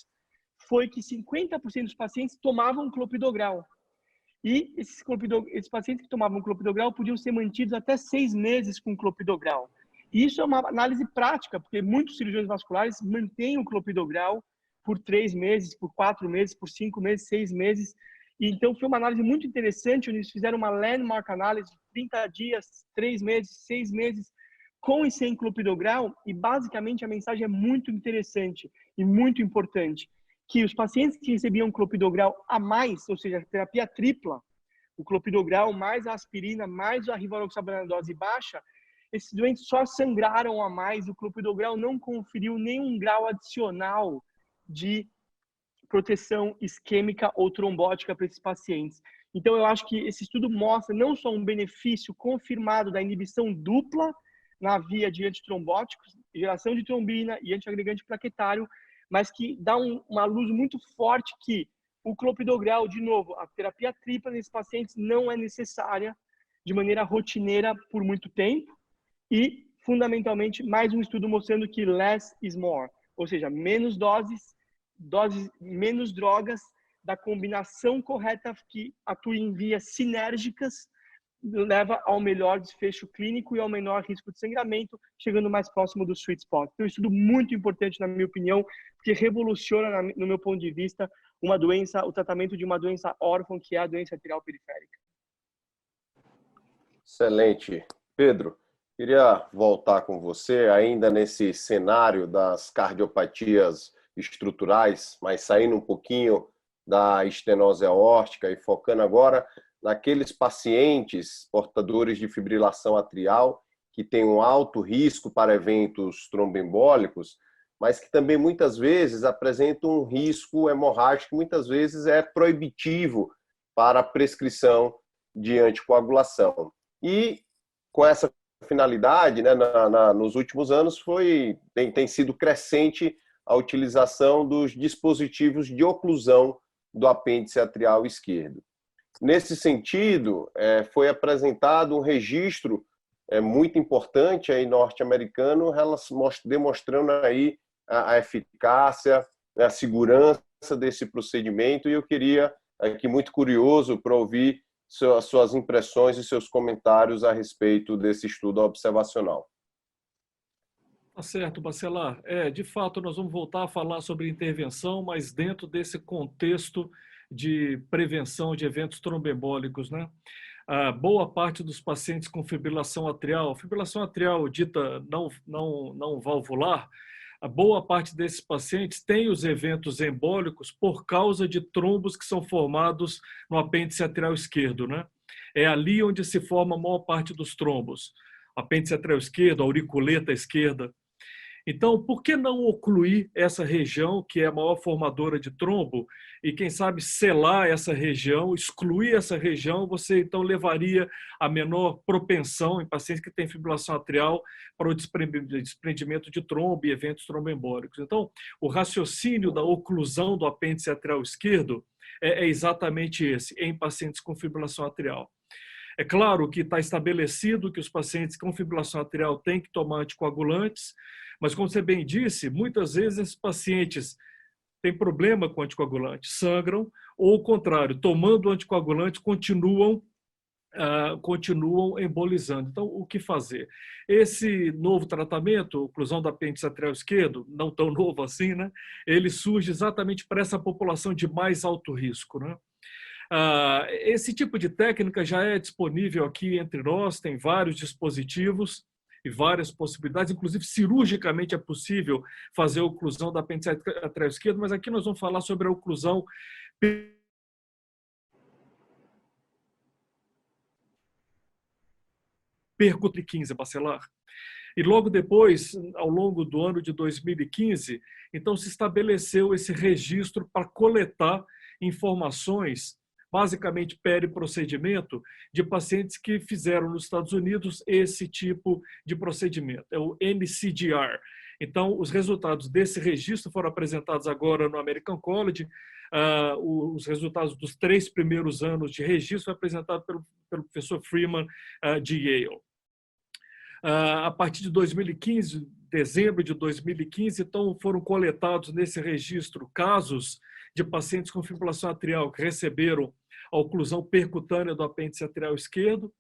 foi que 50% dos pacientes tomavam clopidogrel. E esses pacientes que tomavam clopidogrel podiam ser mantidos até 6 meses com clopidogrel. E isso é uma análise prática, porque muitos cirurgiões vasculares mantêm o clopidogrel por 3 meses, por 4 meses, por 5 meses, 6 meses. E então foi uma análise muito interessante, onde eles fizeram uma landmark análise de 30 dias, 3 meses, 6 meses, com e sem clopidogrel, e basicamente a mensagem é muito interessante e muito importante, que os pacientes que recebiam clopidogrel a mais, ou seja, terapia tripla, o clopidogrel mais a aspirina mais a rivaroxabana dose baixa, esses doentes só sangraram a mais, o clopidogrel não conferiu nenhum grau adicional de proteção isquêmica ou trombótica para esses pacientes. Então, eu acho que esse estudo mostra não só um benefício confirmado da inibição dupla na via de antitrombóticos, geração de trombina e antiagregante plaquetário, mas que dá uma luz muito forte que o clopidogrel, de novo, a terapia tripla nesses pacientes não é necessária de maneira rotineira por muito tempo e, fundamentalmente, mais um estudo mostrando que less is more, ou seja, menos doses, menos drogas, da combinação correta que atua em vias sinérgicas, leva ao melhor desfecho clínico e ao menor risco de sangramento, chegando mais próximo do sweet spot. Então, um estudo muito importante, na minha opinião, que revoluciona, no meu ponto de vista, uma doença, o tratamento de uma doença órfã, que é a doença arterial periférica. Excelente. Pedro, queria voltar com você, ainda nesse cenário das cardiopatias estruturais, mas saindo um pouquinho da estenose aórtica e focando agora naqueles pacientes portadores de fibrilação atrial que têm um alto risco para eventos tromboembólicos, mas que também muitas vezes apresentam um risco hemorrágico que muitas vezes é proibitivo para a prescrição de anticoagulação. E com essa finalidade, né, nos últimos anos tem sido crescente a utilização dos dispositivos de oclusão do apêndice atrial esquerdo. Nesse sentido, foi apresentado um registro muito importante aí norte-americano, demonstrando aí a eficácia, a segurança desse procedimento, e eu queria, aqui muito curioso, para ouvir suas impressões e seus comentários a respeito desse estudo observacional. Tá certo, Bacelar. De fato, nós vamos voltar a falar sobre intervenção, mas dentro desse contexto de prevenção de eventos tromboembólicos, né? A boa parte dos pacientes com fibrilação atrial dita não valvular, a boa parte desses pacientes tem os eventos embólicos por causa de trombos que são formados no apêndice atrial esquerdo, né? É ali onde se forma a maior parte dos trombos. Apêndice atrial esquerdo, auriculeta esquerda. Então, por que não ocluir essa região, que é a maior formadora de trombo, e quem sabe selar essa região, excluir essa região, você então levaria a menor propensão em pacientes que têm fibrilação atrial para o desprendimento de trombo e eventos tromboembólicos. Então, o raciocínio da oclusão do apêndice atrial esquerdo é exatamente esse, em pacientes com fibrilação atrial. É claro que está estabelecido que os pacientes com fibrilação atrial têm que tomar anticoagulantes, mas, como você bem disse, muitas vezes esses pacientes têm problema com anticoagulante, sangram, ou ao contrário, tomando anticoagulante, continuam embolizando. Então, o que fazer? Esse novo tratamento, oclusão do apêndice atrial esquerdo, não tão novo assim, né? Ele surge exatamente para essa população de mais alto risco, né? Esse tipo de técnica já é disponível aqui entre nós, tem vários dispositivos e várias possibilidades, inclusive cirurgicamente é possível fazer a oclusão da apêndice atrial esquerdo, mas aqui nós vamos falar sobre a oclusão percutânea 15, Bacelar. E logo depois, ao longo do ano de 2015, então se estabeleceu esse registro para coletar informações, basicamente periprocedimento, de pacientes que fizeram nos Estados Unidos esse tipo de procedimento, é o NCDR. Então, os resultados desse registro foram apresentados agora no American College. Os resultados dos 3 primeiros anos de registro foram apresentados pelo professor Freeman de Yale. A partir de 2015, dezembro de 2015, então foram coletados nesse registro casos de pacientes com fibrilação atrial que receberam a oclusão percutânea do apêndice atrial esquerdo.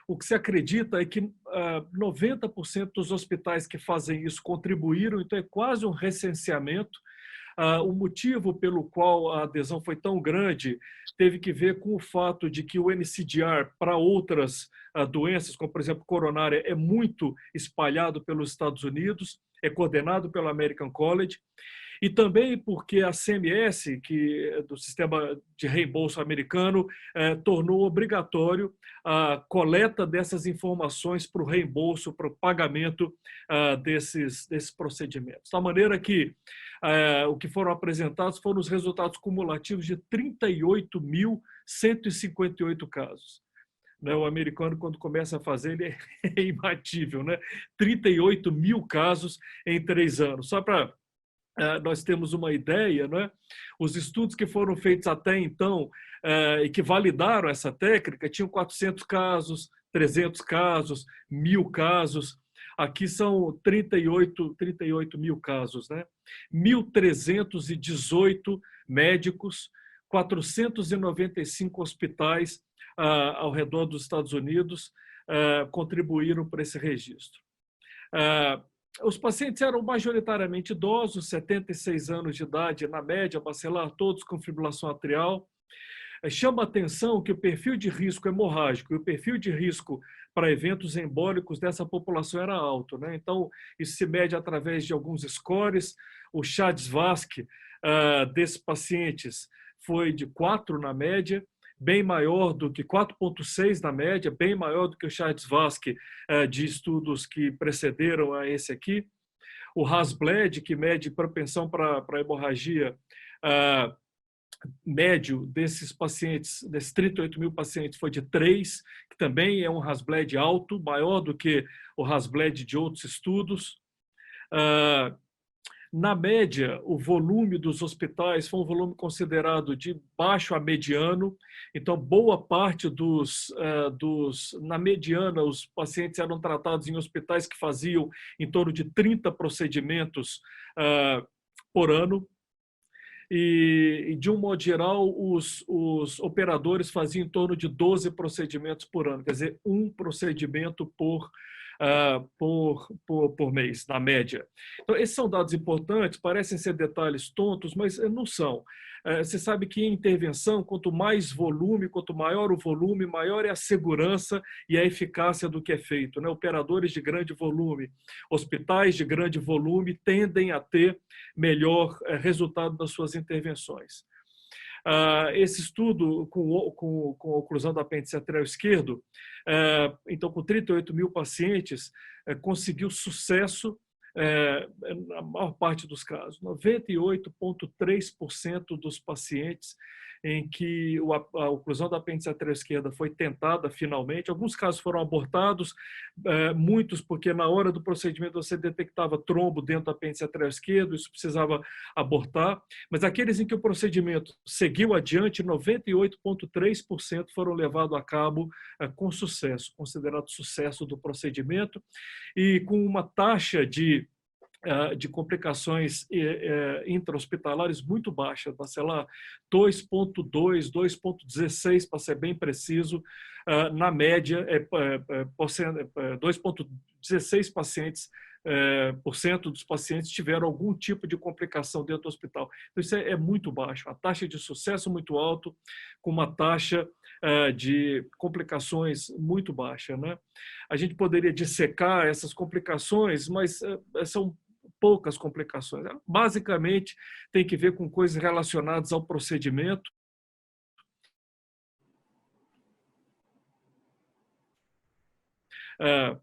O que se acredita é que 90% dos hospitais que fazem isso contribuíram, então é quase um recenseamento. O motivo pelo qual a adesão foi tão grande teve que ver com o fato de que o NCDR para outras doenças, como por exemplo coronária, é muito espalhado pelos Estados Unidos, é coordenado pelo American College, e também porque a CMS, que é do Sistema de Reembolso Americano, tornou obrigatório a coleta dessas informações para o reembolso, para o pagamento desses procedimentos. De tal maneira que o que foram apresentados foram os resultados cumulativos de 38.158 casos. O americano, quando começa a fazer, ele é imbatível, né? 38 mil casos em 3 anos. Só para nós termos uma ideia, né? Os estudos que foram feitos até então e que validaram essa técnica tinham 400 casos, 300 casos, 1.000 casos. Aqui são 38 mil casos, né? 1.318 médicos, 495 hospitais ao redor dos Estados Unidos contribuíram para esse registro. Os pacientes eram majoritariamente idosos, 76 anos de idade na média, bacelar, todos com fibrilação atrial. Chama a atenção que o perfil de risco hemorrágico e o perfil de risco para eventos embólicos dessa população era alto, né? Então, isso se mede através de alguns scores. O CHA-2-VASc desses pacientes foi de 4 na média, bem maior do que 4,6 na média, bem maior do que o CHA-2-VASc de estudos que precederam a esse aqui. O RAS-BLED, que mede propensão para hemorragia, médio desses pacientes, desses 38 mil pacientes, foi de 3, que também é um RAS-BLED alto, maior do que o RAS-BLED de outros estudos. Na média, o volume dos hospitais foi um volume considerado de baixo a mediano, então boa parte na mediana, os pacientes eram tratados em hospitais que faziam em torno de 30 procedimentos por ano, e de um modo geral, os operadores faziam em torno de 12 procedimentos por ano, quer dizer, um procedimento por mês, na média. Então, esses são dados importantes, parecem ser detalhes tontos, mas não são. Você sabe que em intervenção, quanto mais volume, quanto maior o volume, maior é a segurança e a eficácia do que é feito, né? Operadores de grande volume, hospitais de grande volume tendem a ter melhor resultado das suas intervenções. Esse estudo com a oclusão do apêndice atrial esquerdo, então com 38 mil pacientes, conseguiu sucesso na maior parte dos casos. 98,3% dos pacientes em que a oclusão da apêndice atrial esquerda foi tentada finalmente. Alguns casos foram abortados, muitos porque na hora do procedimento você detectava trombo dentro do apêndice atrial esquerdo, isso precisava abortar, mas aqueles em que o procedimento seguiu adiante, 98,3% foram levados a cabo com sucesso, considerado sucesso do procedimento, e com uma taxa de complicações intra-hospitalares muito baixa, bacelar 2,2, 2,16 para ser bem preciso, na média 2,16 pacientes por cento dos pacientes tiveram algum tipo de complicação dentro do hospital. Então isso é muito baixo, a taxa de sucesso muito alto, com uma taxa de complicações muito baixa, né? A gente poderia dissecar essas complicações, mas são poucas complicações. Basicamente, tem que ver com coisas relacionadas ao procedimento.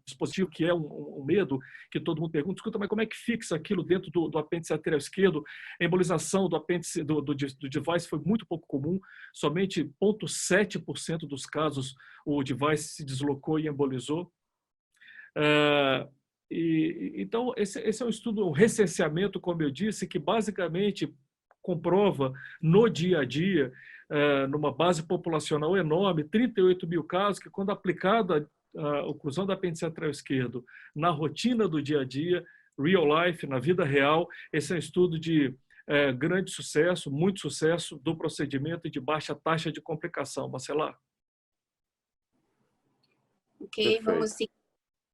Dispositivo que é um medo, que todo mundo pergunta, escuta, mas como é que fixa aquilo dentro do apêndice atrial esquerdo? A embolização do apêndice do device foi muito pouco comum, somente 0,7% dos casos o device se deslocou e embolizou. Então, esse é um estudo, um recenseamento, como eu disse, que basicamente comprova no dia a dia, numa base populacional enorme, 38 mil casos, que quando aplicada a oclusão da apêndice atrial esquerdo na rotina do dia a dia, real life, na vida real, esse é um estudo de grande sucesso, muito sucesso do procedimento e de baixa taxa de complicação. Bacelar. Ok,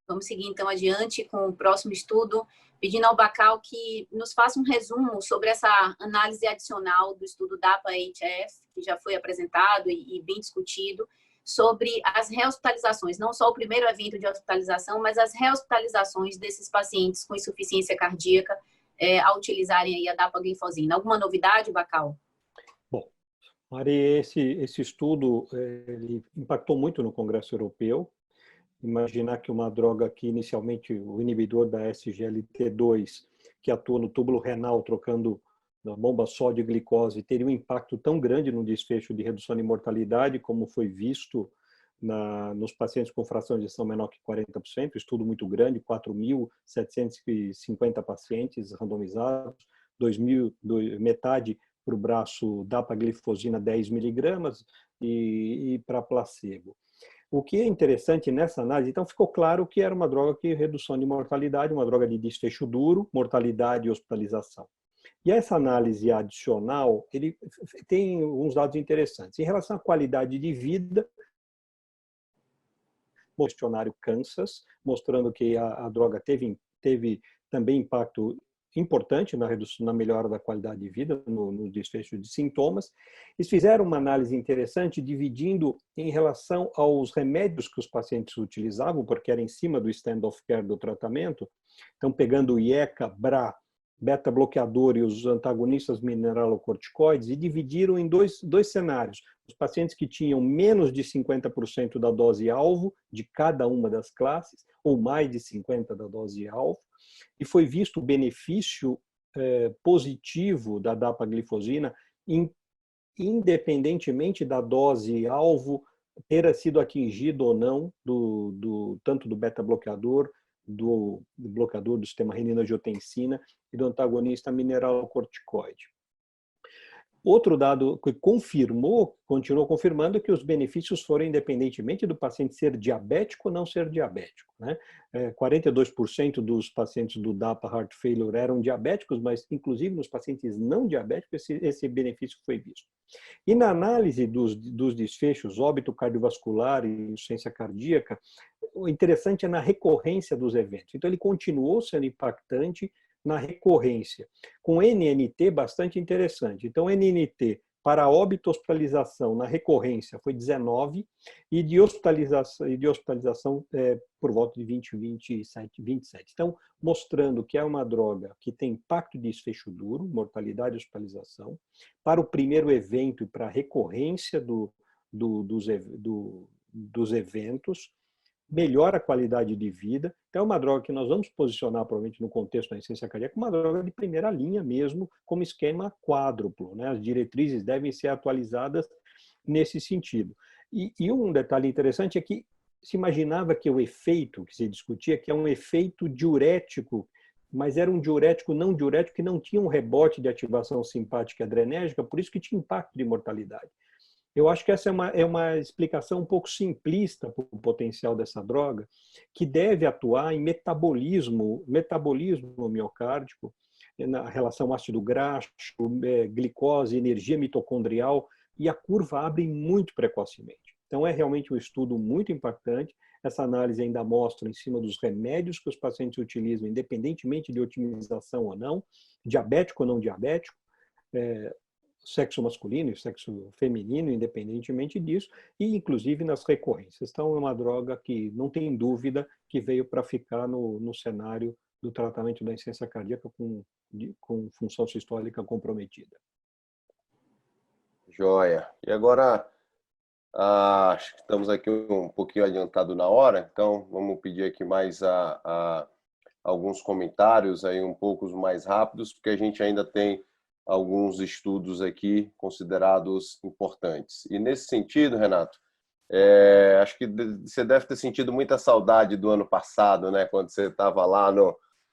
vamos seguir então adiante com o próximo estudo, pedindo ao Bacal que nos faça um resumo sobre essa análise adicional do estudo DAPA-HF, que já foi apresentado e bem discutido, sobre as rehospitalizações, não só o primeiro evento de hospitalização, mas as rehospitalizações desses pacientes com insuficiência cardíaca a utilizarem aí a dapaglifosina. Alguma novidade, Bacal? Bom, Mari, esse estudo ele impactou muito no Congresso Europeu. Imaginar que uma droga que inicialmente o inibidor da SGLT2, que atua no túbulo renal trocando a bomba só de glicose, teria um impacto tão grande no desfecho de redução de mortalidade como foi visto nos pacientes com fração de ejeção menor que 40%, estudo muito grande, 4.750 pacientes randomizados, 2.000, metade para o braço dapaglifosina 10 miligramas e para placebo. O que é interessante nessa análise, então ficou claro que era uma droga que redução de mortalidade, uma droga de desfecho duro, mortalidade e hospitalização. E essa análise adicional, ele tem uns dados interessantes. Em relação à qualidade de vida, o questionário Kansas, mostrando que a droga teve também impacto importante na redução, na melhora da qualidade de vida, no desfecho de sintomas. Eles fizeram uma análise interessante, dividindo em relação aos remédios que os pacientes utilizavam, porque era em cima do standard of care do tratamento. Então, pegando o IECA, BRA, beta-bloqueador e os antagonistas mineralocorticoides, e dividiram em dois cenários. Os pacientes que tinham menos de 50% da dose-alvo de cada uma das classes, ou mais de 50% da dose-alvo, e foi visto o benefício positivo da dapaglifosina, independentemente da dose-alvo ter sido atingido ou não, tanto do beta-bloqueador, do bloqueador do sistema renina-angiotensina e do antagonista mineralocorticoide. Outro dado que continuou confirmando que os benefícios foram independentemente do paciente ser diabético ou não ser diabético, né? 42% dos pacientes do DAPA Heart Failure eram diabéticos, mas inclusive nos pacientes não diabéticos esse benefício foi visto. E na análise dos desfechos, óbito cardiovascular e insuficiência cardíaca, o interessante é na recorrência dos eventos. Então ele continuou sendo impactante na recorrência, com NNT bastante interessante. Então, NNT para óbito hospitalização na recorrência foi 19 e de hospitalização por volta de 27. Então, mostrando que é uma droga que tem impacto de desfecho duro, mortalidade e hospitalização, para o primeiro evento e para a recorrência dos eventos, melhora a qualidade de vida. Então, é uma droga que nós vamos posicionar, provavelmente, no contexto da insuficiência cardíaca, uma droga de primeira linha mesmo, como esquema quádruplo, né? As diretrizes devem ser atualizadas nesse sentido. E um detalhe interessante é que se imaginava que o efeito que se discutia, que é um efeito diurético, mas era um diurético não diurético que não tinha um rebote de ativação simpática e adrenérgica, por isso que tinha impacto de mortalidade. Eu acho que essa é uma explicação um pouco simplista para o potencial dessa droga, que deve atuar em metabolismo miocárdico, na relação ácido graxo, glicose, energia mitocondrial, e a curva abre muito precocemente. Então, é realmente um estudo muito impactante. Essa análise ainda mostra em cima dos remédios que os pacientes utilizam, independentemente de otimização ou não, diabético ou não diabético, sexo masculino e sexo feminino, independentemente disso, e inclusive nas recorrências. Então, é uma droga que não tem dúvida que veio para ficar no cenário do tratamento da insuficiência cardíaca com função sistólica comprometida. Joia. E agora, acho que estamos aqui um pouquinho adiantado na hora, então vamos pedir aqui mais alguns comentários aí um pouco mais rápidos, porque a gente ainda tem alguns estudos aqui considerados importantes. E nesse sentido, Renato, acho que você deve ter sentido muita saudade do ano passado, né? Quando você estava lá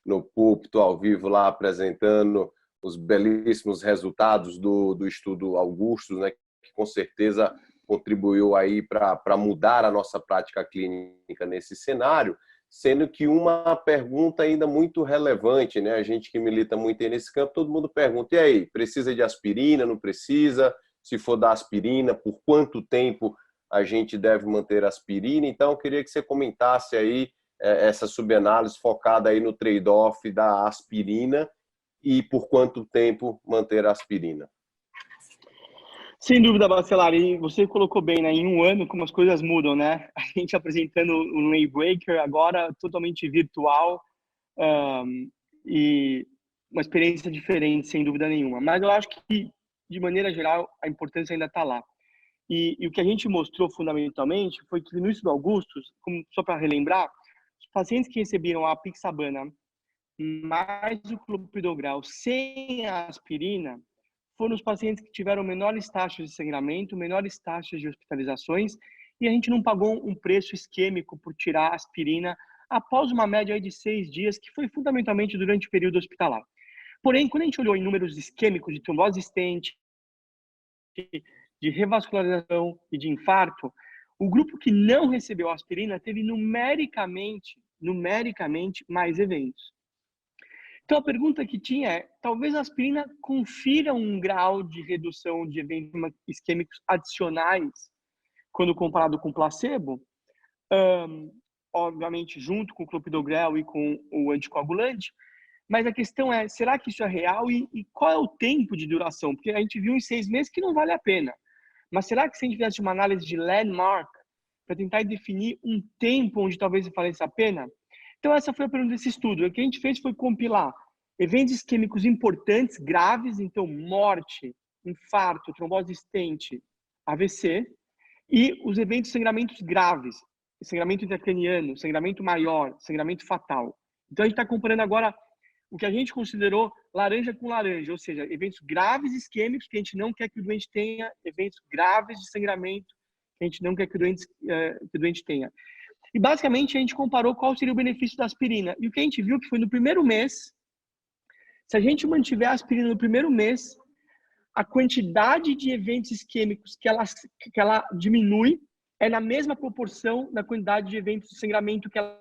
no púlpito, ao vivo, lá apresentando os belíssimos resultados do estudo Augustus, né? Que com certeza contribuiu aí para mudar a nossa prática clínica nesse cenário. Sendo que uma pergunta ainda muito relevante, né? A gente que milita muito aí nesse campo, todo mundo pergunta, e aí, precisa de aspirina, não precisa? Se for dar aspirina, por quanto tempo a gente deve manter aspirina? Então, eu queria que você comentasse aí essa subanálise focada aí no trade-off da aspirina e por quanto tempo manter a aspirina. Sem dúvida, Bacelar, e você colocou bem, né? Em um ano, como as coisas mudam, né? A gente apresentando um Daybreaker agora totalmente virtual, e uma experiência diferente, sem dúvida nenhuma. Mas eu acho que, de maneira geral, a importância ainda está lá. E o que a gente mostrou fundamentalmente foi que no estudo Augustus, só para relembrar, os pacientes que receberam a apixabana mais o clopidogrel sem a aspirina foram os pacientes que tiveram menores taxas de sangramento, menores taxas de hospitalizações, e a gente não pagou um preço isquêmico por tirar a aspirina após uma média de 6 dias, que foi fundamentalmente durante o período hospitalar. Porém, quando a gente olhou em números isquêmicos de trombose estente, de revascularização e de infarto, o grupo que não recebeu aspirina teve numericamente mais eventos. Então, a pergunta que tinha é, talvez a aspirina confira um grau de redução de eventos isquêmicos adicionais quando comparado com placebo, obviamente junto com o clopidogrel e com o anticoagulante, mas a questão é, será que isso é real e qual é o tempo de duração? Porque a gente viu em 6 meses que não vale a pena. Mas será que se a gente fizesse uma análise de landmark para tentar definir um tempo onde talvez valesse a pena? Então, essa foi a pergunta desse estudo. O que a gente fez foi compilar eventos isquêmicos importantes, graves, então morte, infarto, trombose estente, AVC, e os eventos de sangramentos graves, sangramento intracraniano, sangramento maior, sangramento fatal. Então, a gente está comparando agora o que a gente considerou laranja com laranja, ou seja, eventos graves isquêmicos que a gente não quer que o doente tenha, eventos graves de sangramento que a gente não quer que o doente tenha. E, basicamente, a gente comparou qual seria o benefício da aspirina. E o que a gente viu que foi no primeiro mês, se a gente mantiver a aspirina no primeiro mês, a quantidade de eventos isquêmicos que ela diminui é na mesma proporção da quantidade de eventos de sangramento que ela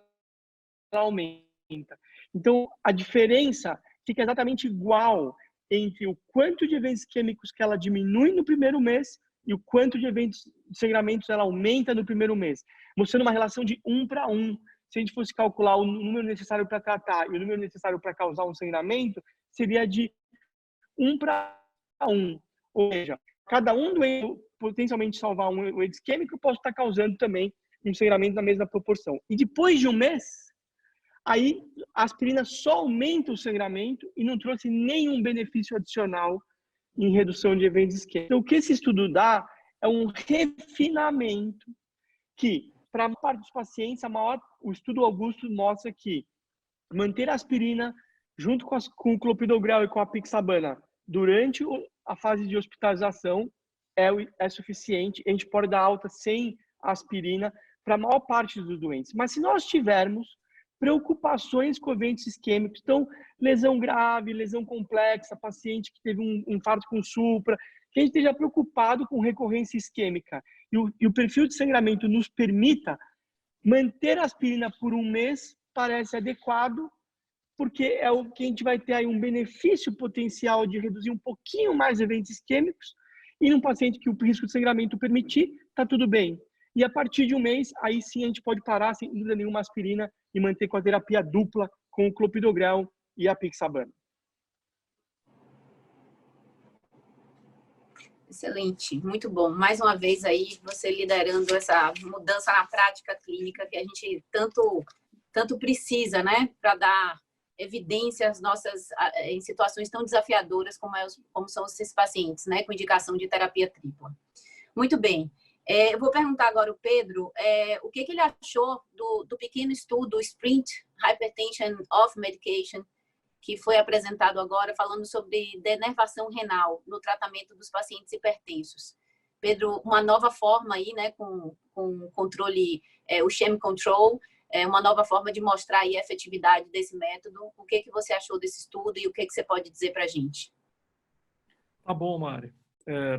aumenta. Então, a diferença fica exatamente igual entre o quanto de eventos isquêmicos que ela diminui no primeiro mês e o quanto de eventos de sangramentos ela aumenta no primeiro mês, mostrando uma relação de 1 para 1. Se a gente fosse calcular o número necessário para tratar e o número necessário para causar um sangramento, seria de 1 para 1. Ou seja, cada um doente potencialmente salvar um evento isquêmico pode estar causando também um sangramento na mesma proporção. E depois de um mês, aí a aspirina só aumenta o sangramento e não trouxe nenhum benefício adicional em redução de eventos isquêmicos. Então, o que esse estudo dá é um refinamento que, para a parte dos pacientes, o estudo Augusto mostra que manter a aspirina junto com o clopidogrel e com a apixabana durante a fase de hospitalização é suficiente. A gente pode dar alta sem aspirina para a maior parte dos doentes. Mas se nós tivermos preocupações com eventos isquêmicos, então lesão grave, lesão complexa, paciente que teve um infarto com supra, que a gente esteja preocupado com recorrência isquêmica e o perfil de sangramento nos permita manter a aspirina por um mês, parece adequado, porque é o que a gente vai ter aí um benefício potencial de reduzir um pouquinho mais eventos isquêmicos, e num paciente que o risco de sangramento permitir, está tudo bem. E a partir de um mês, aí sim a gente pode parar sem dúvida nenhuma aspirina e manter com a terapia dupla com o clopidogrel e a apixabana. Excelente, muito bom. Mais uma vez aí você liderando essa mudança na prática clínica que a gente tanto precisa, né, para dar evidências nossas em situações tão desafiadoras como são esses pacientes, né, com indicação de terapia tripla. Muito bem. Eu vou perguntar agora ao Pedro o que ele achou do pequeno estudo Sprint Hypertension Off Medication, que foi apresentado agora, falando sobre denervação renal no tratamento dos pacientes hipertensos. Pedro, uma nova forma aí, né, com controle, o sham control, uma nova forma de mostrar aí a efetividade desse método. O que você achou desse estudo e o que você pode dizer para a gente? Tá bom, Mari.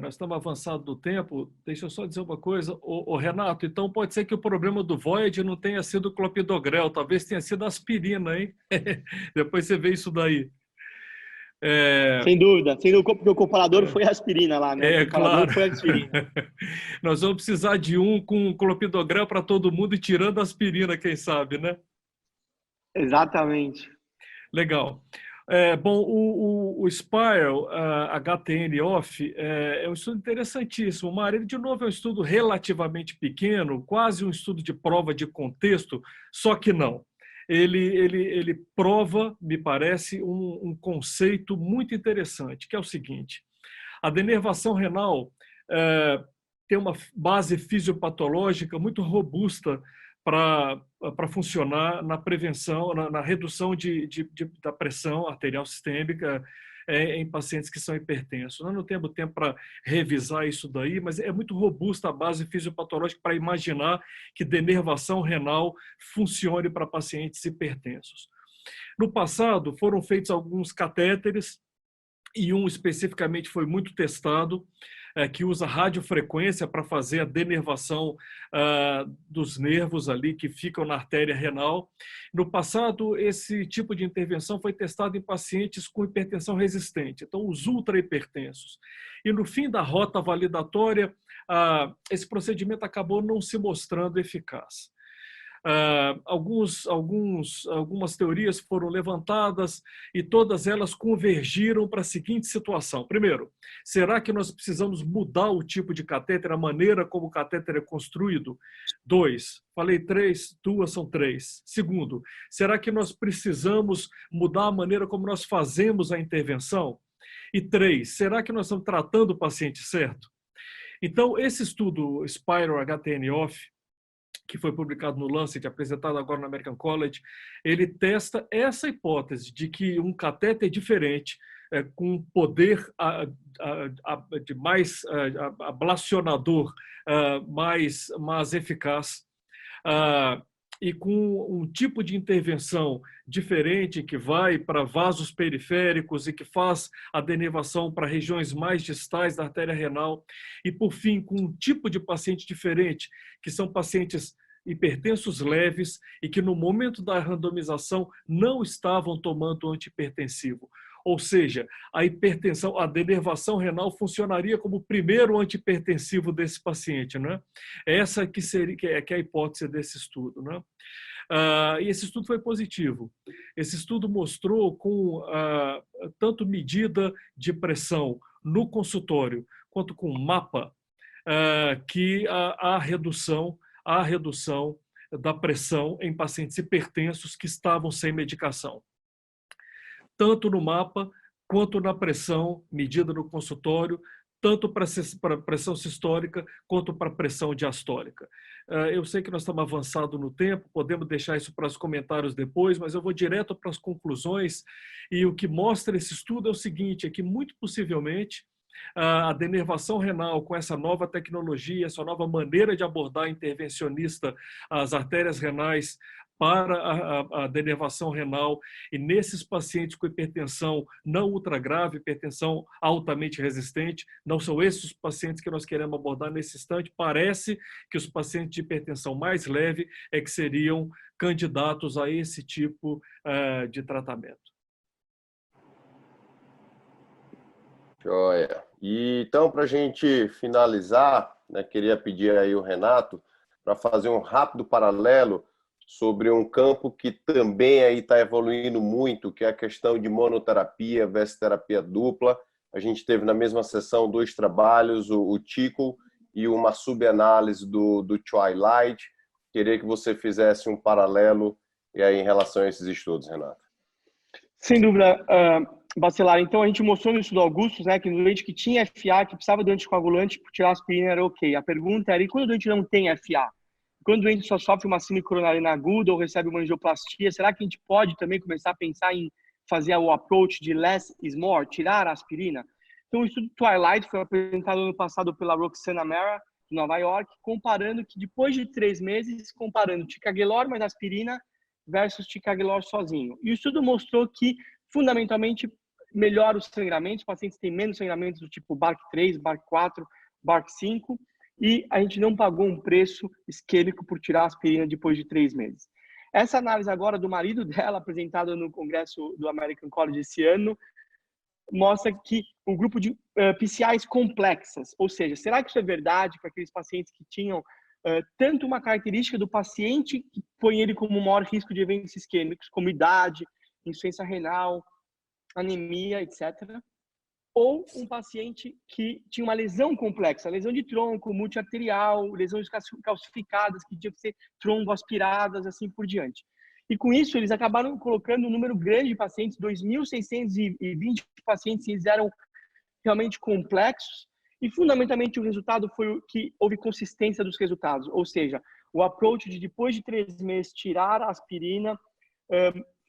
Nós estamos avançados do tempo. Deixa eu só dizer uma coisa. Ô, Renato, então pode ser que o problema do Voyage não tenha sido o clopidogrel, talvez tenha sido a aspirina, hein? Depois você vê isso daí. Sem dúvida, porque o comparador foi a aspirina lá, né? O claro. Foi a aspirina. Nós vamos precisar de um com clopidogrel para todo mundo e tirando a aspirina, quem sabe, né? Exatamente. Legal. Bom, o Spiral HTN Off é um estudo interessantíssimo. Mari, de novo, é um estudo relativamente pequeno, quase um estudo de prova de contexto, só que não. ele prova, me parece, um conceito muito interessante, que é o seguinte: a denervação renal tem uma base fisiopatológica muito robusta para funcionar na prevenção, na redução da pressão arterial sistêmica em pacientes que são hipertensos. Nós não temos tempo para revisar isso daí, mas é muito robusta a base fisiopatológica para imaginar que denervação renal funcione para pacientes hipertensos. No passado, foram feitos alguns catéteres, e um especificamente foi muito testado, que usa radiofrequência para fazer a denervação dos nervos ali que ficam na artéria renal. No passado, esse tipo de intervenção foi testado em pacientes com hipertensão resistente, então os ultrahipertensos. E no fim da rota validatória, esse procedimento acabou não se mostrando eficaz. Algumas teorias foram levantadas e todas elas convergiram para a seguinte situação. Primeiro, será que nós precisamos mudar o tipo de catéter, a maneira como o catéter é construído? 2, falei 3, 2 são 3. Segundo, será que nós precisamos mudar a maneira como nós fazemos a intervenção? E 3, será que nós estamos tratando o paciente certo? Então, esse estudo Spiral HTN-OFF, que foi publicado no Lancet, apresentado agora no American College, ele testa essa hipótese de que um catéter diferente, com poder de mais ablacionador, mais eficaz, e com um tipo de intervenção diferente que vai para vasos periféricos e que faz a denervação para regiões mais distais da artéria renal, e por fim com um tipo de paciente diferente, que são pacientes hipertensos leves e que no momento da randomização não estavam tomando antihipertensivo. Ou seja, a hipertensão, a denervação renal funcionaria como o primeiro antihipertensivo desse paciente, né? Essa que é a hipótese desse estudo, né? E esse estudo foi positivo. Esse estudo mostrou com tanto medida de pressão no consultório quanto com mapa que há redução da pressão em pacientes hipertensos que estavam sem medicação. Tanto no mapa, quanto na pressão medida no consultório, tanto para pressão sistólica, quanto para pressão diastólica. Eu sei que nós estamos avançados no tempo, podemos deixar isso para os comentários depois, mas eu vou direto para as conclusões, e o que mostra esse estudo é o seguinte, é que muito possivelmente a denervação renal com essa nova tecnologia, essa nova maneira de abordar intervencionista as artérias renais para a denervação renal, e nesses pacientes com hipertensão não ultragrave, hipertensão altamente resistente, não são esses os pacientes que nós queremos abordar nesse instante. Parece que os pacientes de hipertensão mais leve é que seriam candidatos a esse tipo de tratamento. Joia. E então, para a gente finalizar, né, queria pedir aí o Renato para fazer um rápido paralelo sobre um campo que também aí está evoluindo muito, que é a questão de monoterapia versus terapia dupla. A gente teve na mesma sessão 2 trabalhos, o TICO e uma subanálise do Twilight. Queria que você fizesse um paralelo e aí em relação a esses estudos, Renato. Sem dúvida, Bacelar. Então, a gente mostrou no estudo Augustus, né, que no doente que tinha FA, que precisava de anticoagulante, por tirar aspirina era ok. A pergunta era, e quando o doente não tem FA? Quando o doente só sofre uma síndrome coronariana aguda ou recebe uma angioplastia, será que a gente pode também começar a pensar em fazer o approach de less is more, tirar a aspirina? Então, o estudo Twilight foi apresentado ano passado pela Roxana Mara, de Nova York, comparando que depois de 3 meses, comparando ticagrelor mais aspirina versus ticagrelor sozinho. E o estudo mostrou que, fundamentalmente, melhora os sangramentos, os pacientes têm menos sangramentos do tipo BARC3, BARC4, BARC5, e a gente não pagou um preço isquêmico por tirar a aspirina depois de 3 meses. Essa análise agora do marido dela, apresentada no congresso do American College esse ano, mostra que o grupo de PCIs complexas, ou seja, será que isso é verdade para aqueles pacientes que tinham tanto uma característica do paciente que põe ele como maior risco de eventos isquêmicos, como idade, insuficiência renal, anemia, etc., ou um paciente que tinha uma lesão complexa, lesão de tronco, multiarterial, lesões calcificadas que tinham que ser tromboaspiradas, assim por diante. E com isso, eles acabaram colocando um número grande de pacientes, 2.620 pacientes, eles eram realmente complexos. E, fundamentalmente, o resultado foi que houve consistência dos resultados. Ou seja, o approach de depois de 3 meses tirar a aspirina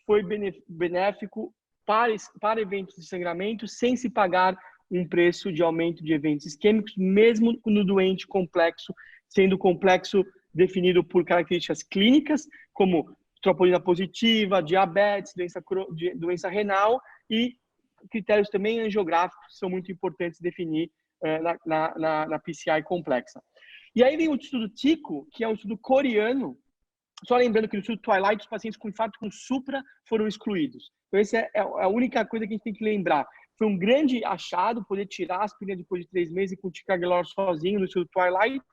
foi benéfico para eventos de sangramento, sem se pagar um preço de aumento de eventos isquêmicos, mesmo no doente complexo, sendo complexo definido por características clínicas, como troponina positiva, diabetes, doença renal, e critérios também angiográficos são muito importantes definir na PCI complexa. E aí vem o estudo TICO, que é um estudo coreano. Só lembrando que no estudo Twilight, os pacientes com infarto com supra foram excluídos. Então, essa é a única coisa que a gente tem que lembrar. Foi um grande achado poder tirar a aspirina depois de 3 meses com ticagrelor sozinho no estudo Twilight,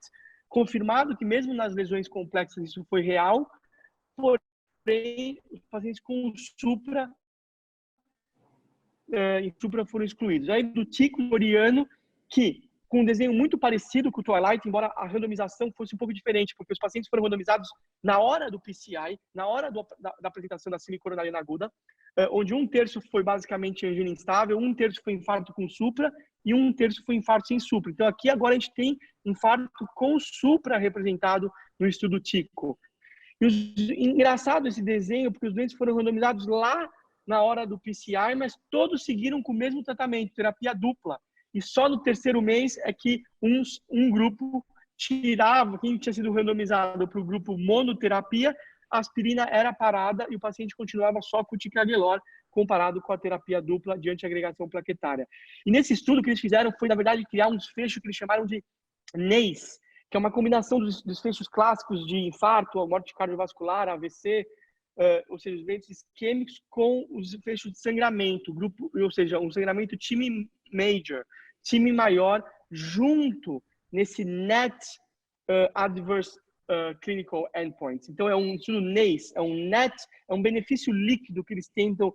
confirmado que mesmo nas lesões complexas isso foi real, porém, os pacientes com supra foram excluídos. Aí do TICO coreano, que com um desenho muito parecido com o Twilight, embora a randomização fosse um pouco diferente, porque os pacientes foram randomizados na hora do PCI, na hora da apresentação da síndrome coronariana aguda, onde 1/3 foi basicamente angina instável, 1/3 foi infarto com supra e 1/3 foi infarto sem supra. Então aqui agora a gente tem infarto com supra representado no estudo TICO. E engraçado esse desenho, porque os doentes foram randomizados lá na hora do PCI, mas todos seguiram com o mesmo tratamento, terapia dupla. E só no 3º mês é que um grupo tirava, quem tinha sido randomizado para o grupo monoterapia, a aspirina era parada e o paciente continuava só com o ticagrelor, comparado com a terapia dupla de antiagregação plaquetária. E nesse estudo que eles fizeram foi, na verdade, criar um desfecho que eles chamaram de NACE, que é uma combinação dos desfechos clássicos de infarto, morte cardiovascular, AVC, ou seja, os eventos isquêmicos com os desfechos de sangramento, ou seja, um sangramento time major, time maior, junto nesse net adverse clinical endpoints. Então, é um estudo NACE, é um net, é um benefício líquido que eles tentam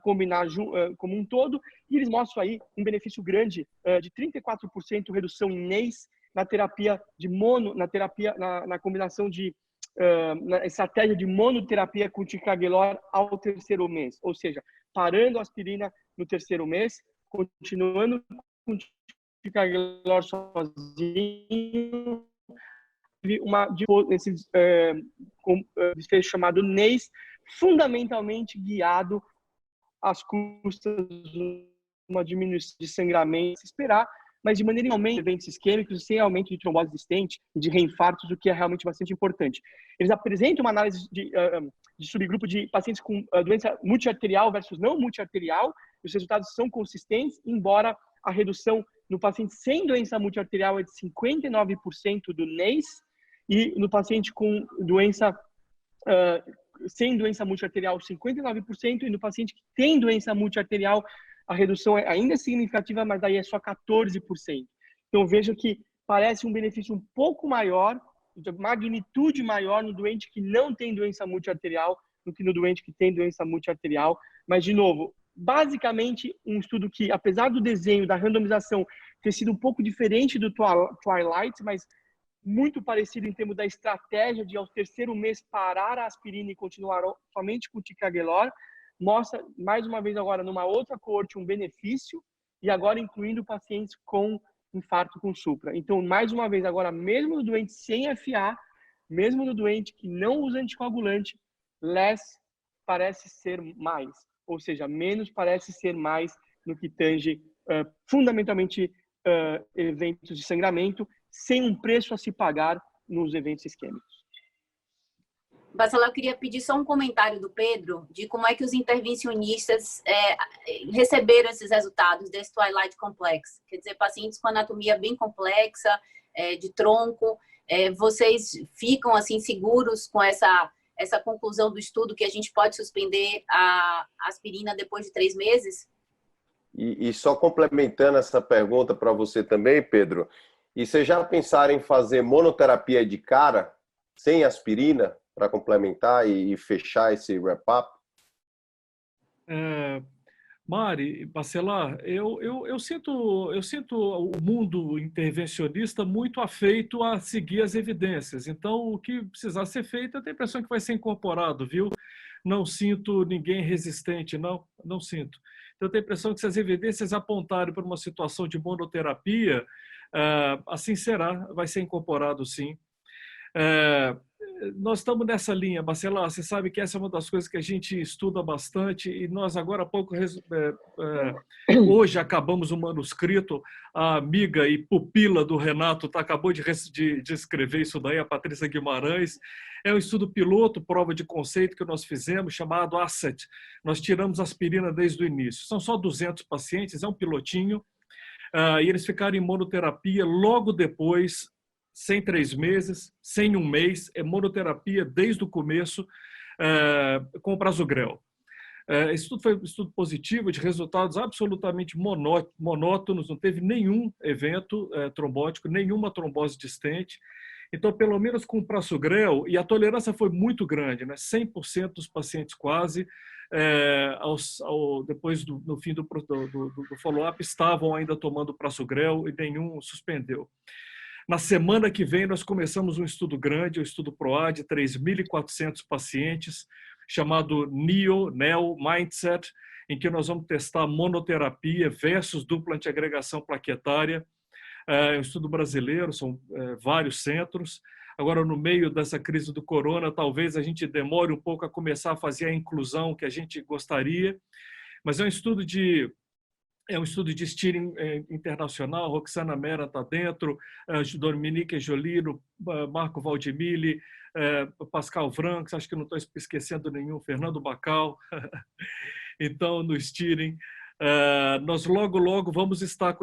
combinar como um todo, e eles mostram aí um benefício grande de 34% redução em NACE na terapia de na combinação de na estratégia de monoterapia com ticagrelor ao 3º mês, ou seja, parando a aspirina no 3º mês, continuando com ticagrelor sozinho, esse desfecho chamado NACE, fundamentalmente guiado às custas de uma diminuição de sangramento, se esperar, mas de maneira aumento de eventos isquêmicos, sem aumento de trombose existente e de reinfartos, o que é realmente bastante importante. Eles apresentam uma análise de subgrupo de pacientes com doença multiarterial versus não multiarterial, e os resultados são consistentes, embora a redução no paciente sem doença multiarterial é de 59% do NACE, e no paciente com doença sem doença multiarterial, 59%, e no paciente que tem doença multiarterial, a redução ainda é significativa, mas daí é só 14%. Então, veja que parece um benefício um pouco maior, de magnitude maior no doente que não tem doença multiarterial do que no doente que tem doença multiarterial. Mas, de novo, basicamente um estudo que, apesar do desenho, da randomização ter sido um pouco diferente do Twilight, mas muito parecido em termos da estratégia de, ao 3º mês, parar a aspirina e continuar somente com o ticagrelor, mostra, mais uma vez agora, numa outra coorte, um benefício, e agora incluindo pacientes com infarto com supra. Então, mais uma vez, agora, mesmo no doente sem FA, mesmo no doente que não usa anticoagulante, less parece ser mais, ou seja, menos parece ser mais no que tange fundamentalmente eventos de sangramento, sem um preço a se pagar nos eventos isquêmicos. Bacelar, eu queria pedir só um comentário do Pedro de como é que os intervencionistas receberam esses resultados desse Twilight Complex. Quer dizer, pacientes com anatomia bem complexa, de tronco, vocês ficam assim seguros com essa conclusão do estudo que a gente pode suspender a aspirina depois de 3 meses? E só complementando essa pergunta para você também, Pedro, e vocês já pensaram em fazer monoterapia de cara, sem aspirina, para complementar e fechar esse wrap-up? Mari, Bacelar, eu sinto o mundo intervencionista muito afeito a seguir as evidências. Então, o que precisar ser feito, eu tenho a impressão que vai ser incorporado, viu? não sinto ninguém resistente, não sinto. Então, eu tenho a impressão que se as evidências apontarem para uma situação de monoterapia, assim será, vai ser incorporado sim. Nós estamos nessa linha, Bacelar, você sabe que essa é uma das coisas que a gente estuda bastante e nós agora há pouco, hoje acabamos um manuscrito, a amiga e pupila do Renato acabou de escrever isso daí, a Patrícia Guimarães. É um estudo piloto, prova de conceito que nós fizemos, chamado ASSET. Nós tiramos aspirina desde o início. São só 200 pacientes, é um pilotinho, e eles ficaram em monoterapia logo depois, sem 3 meses, sem 1 mês, é monoterapia desde o começo, com o prasugrel. Esse estudo foi um estudo positivo, de resultados absolutamente monótonos, não teve nenhum evento trombótico, nenhuma trombose distente. Então, pelo menos com o prasugrel, e a tolerância foi muito grande, né? 100% dos pacientes quase, depois no fim do follow-up, estavam ainda tomando prasugrel e nenhum suspendeu. Na semana que vem, nós começamos um estudo grande, o estudo PROAD, 3.400 pacientes, chamado NEO Mindset, em que nós vamos testar monoterapia versus dupla antiagregação plaquetária. É um estudo brasileiro, são vários centros. Agora, no meio dessa crise do corona, talvez a gente demore um pouco a começar a fazer a inclusão que a gente gostaria, mas é um estudo de steering internacional. Roxana Mera está dentro, Dominique Jolino, Marco Valdemili, Pascal Franks, acho que não estou esquecendo nenhum, Fernando Bacal. Então, no steering, nós logo vamos estar com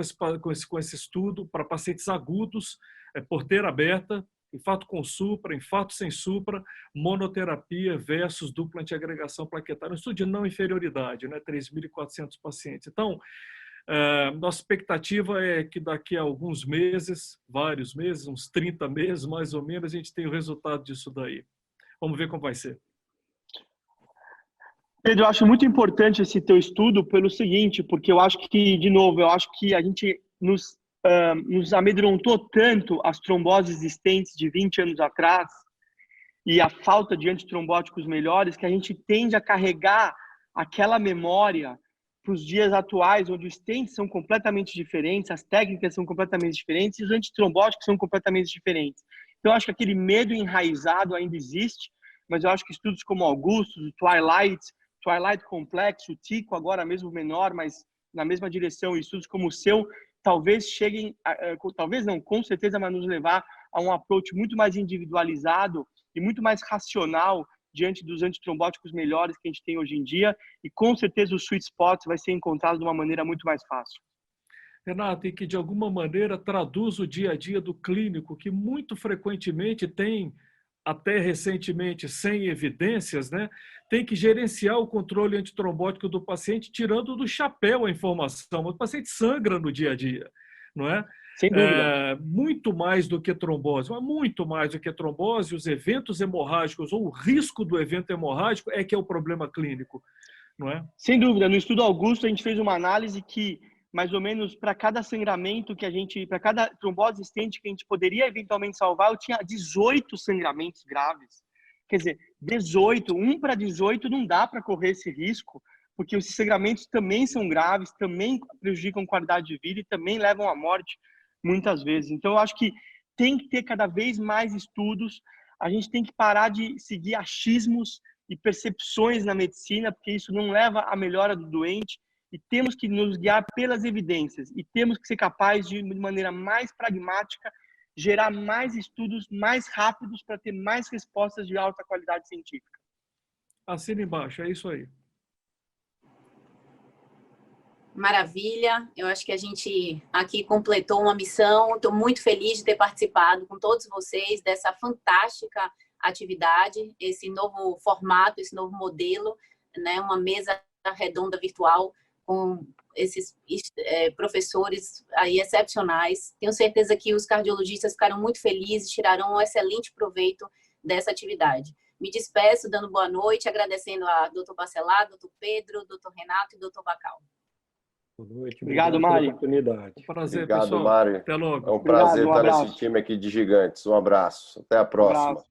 esse estudo para pacientes agudos, porteira aberta, infarto com supra, infarto sem supra, monoterapia versus dupla antiagregação plaquetária, um estudo de não inferioridade, né? 3.400 pacientes. Então, nossa expectativa é que daqui a alguns meses, vários meses, uns 30 meses mais ou menos, a gente tem o resultado disso daí. Vamos ver como vai ser. Pedro, eu acho muito importante esse teu estudo pelo seguinte, porque eu acho que, de novo, a gente nos amedrontou tanto as tromboses existentes de 20 anos atrás e a falta de antitrombóticos melhores, que a gente tende a carregar aquela memória para os dias atuais, onde os stents são completamente diferentes, as técnicas são completamente diferentes e os antitrombóticos são completamente diferentes. Então, eu acho que aquele medo enraizado ainda existe, mas eu acho que estudos como Augustus, o Twilight Complex, o TICO, agora mesmo menor, mas na mesma direção, e estudos como o seu, talvez cheguem, talvez não, com certeza vai nos levar a um approach muito mais individualizado e muito mais racional diante dos antitrombóticos melhores que a gente tem hoje em dia, e com certeza o sweet spot vai ser encontrado de uma maneira muito mais fácil. Renato, e que de alguma maneira traduz o dia a dia do clínico, que muito frequentemente tem, até recentemente, sem evidências, né, tem que gerenciar o controle antitrombótico do paciente, tirando do chapéu a informação. O paciente sangra no dia a dia, não é? Sem dúvida. Muito mais do que trombose, mas muito mais do que trombose, os eventos hemorrágicos ou o risco do evento hemorrágico é que é o problema clínico, não é? Sem dúvida. No estudo Augusto, a gente fez uma análise que, mais ou menos, para cada sangramento para cada trombose existente que a gente poderia eventualmente salvar, eu tinha 18 sangramentos graves. Quer dizer, 18, 1 para 18 não dá para correr esse risco, porque os sangramentos também são graves, também prejudicam qualidade de vida e também levam à morte muitas vezes. Então, eu acho que tem que ter cada vez mais estudos, a gente tem que parar de seguir achismos e percepções na medicina, porque isso não leva à melhora do doente, e temos que nos guiar pelas evidências, e temos que ser capazes de maneira mais pragmática, gerar mais estudos mais rápidos para ter mais respostas de alta qualidade científica. Assina embaixo, é isso aí. Maravilha, eu acho que a gente aqui completou uma missão. Estou muito feliz de ter participado com todos vocês dessa fantástica atividade, esse novo formato, esse novo modelo, né? Uma mesa redonda virtual com esses professores aí excepcionais. Tenho certeza que os cardiologistas ficaram muito felizes, tirarão um excelente proveito dessa atividade. Me despeço dando boa noite, agradecendo a Dr. Bacelar, Dr. Pedro, Dr. Renato e Dr. Bacal. Boa noite. Obrigado, Mário. Oportunidade. Um prazer, Obrigado, pessoal. Mário. Até logo. É um prazer Obrigado, estar nesse time aqui de gigantes. Um abraço. Até a próxima.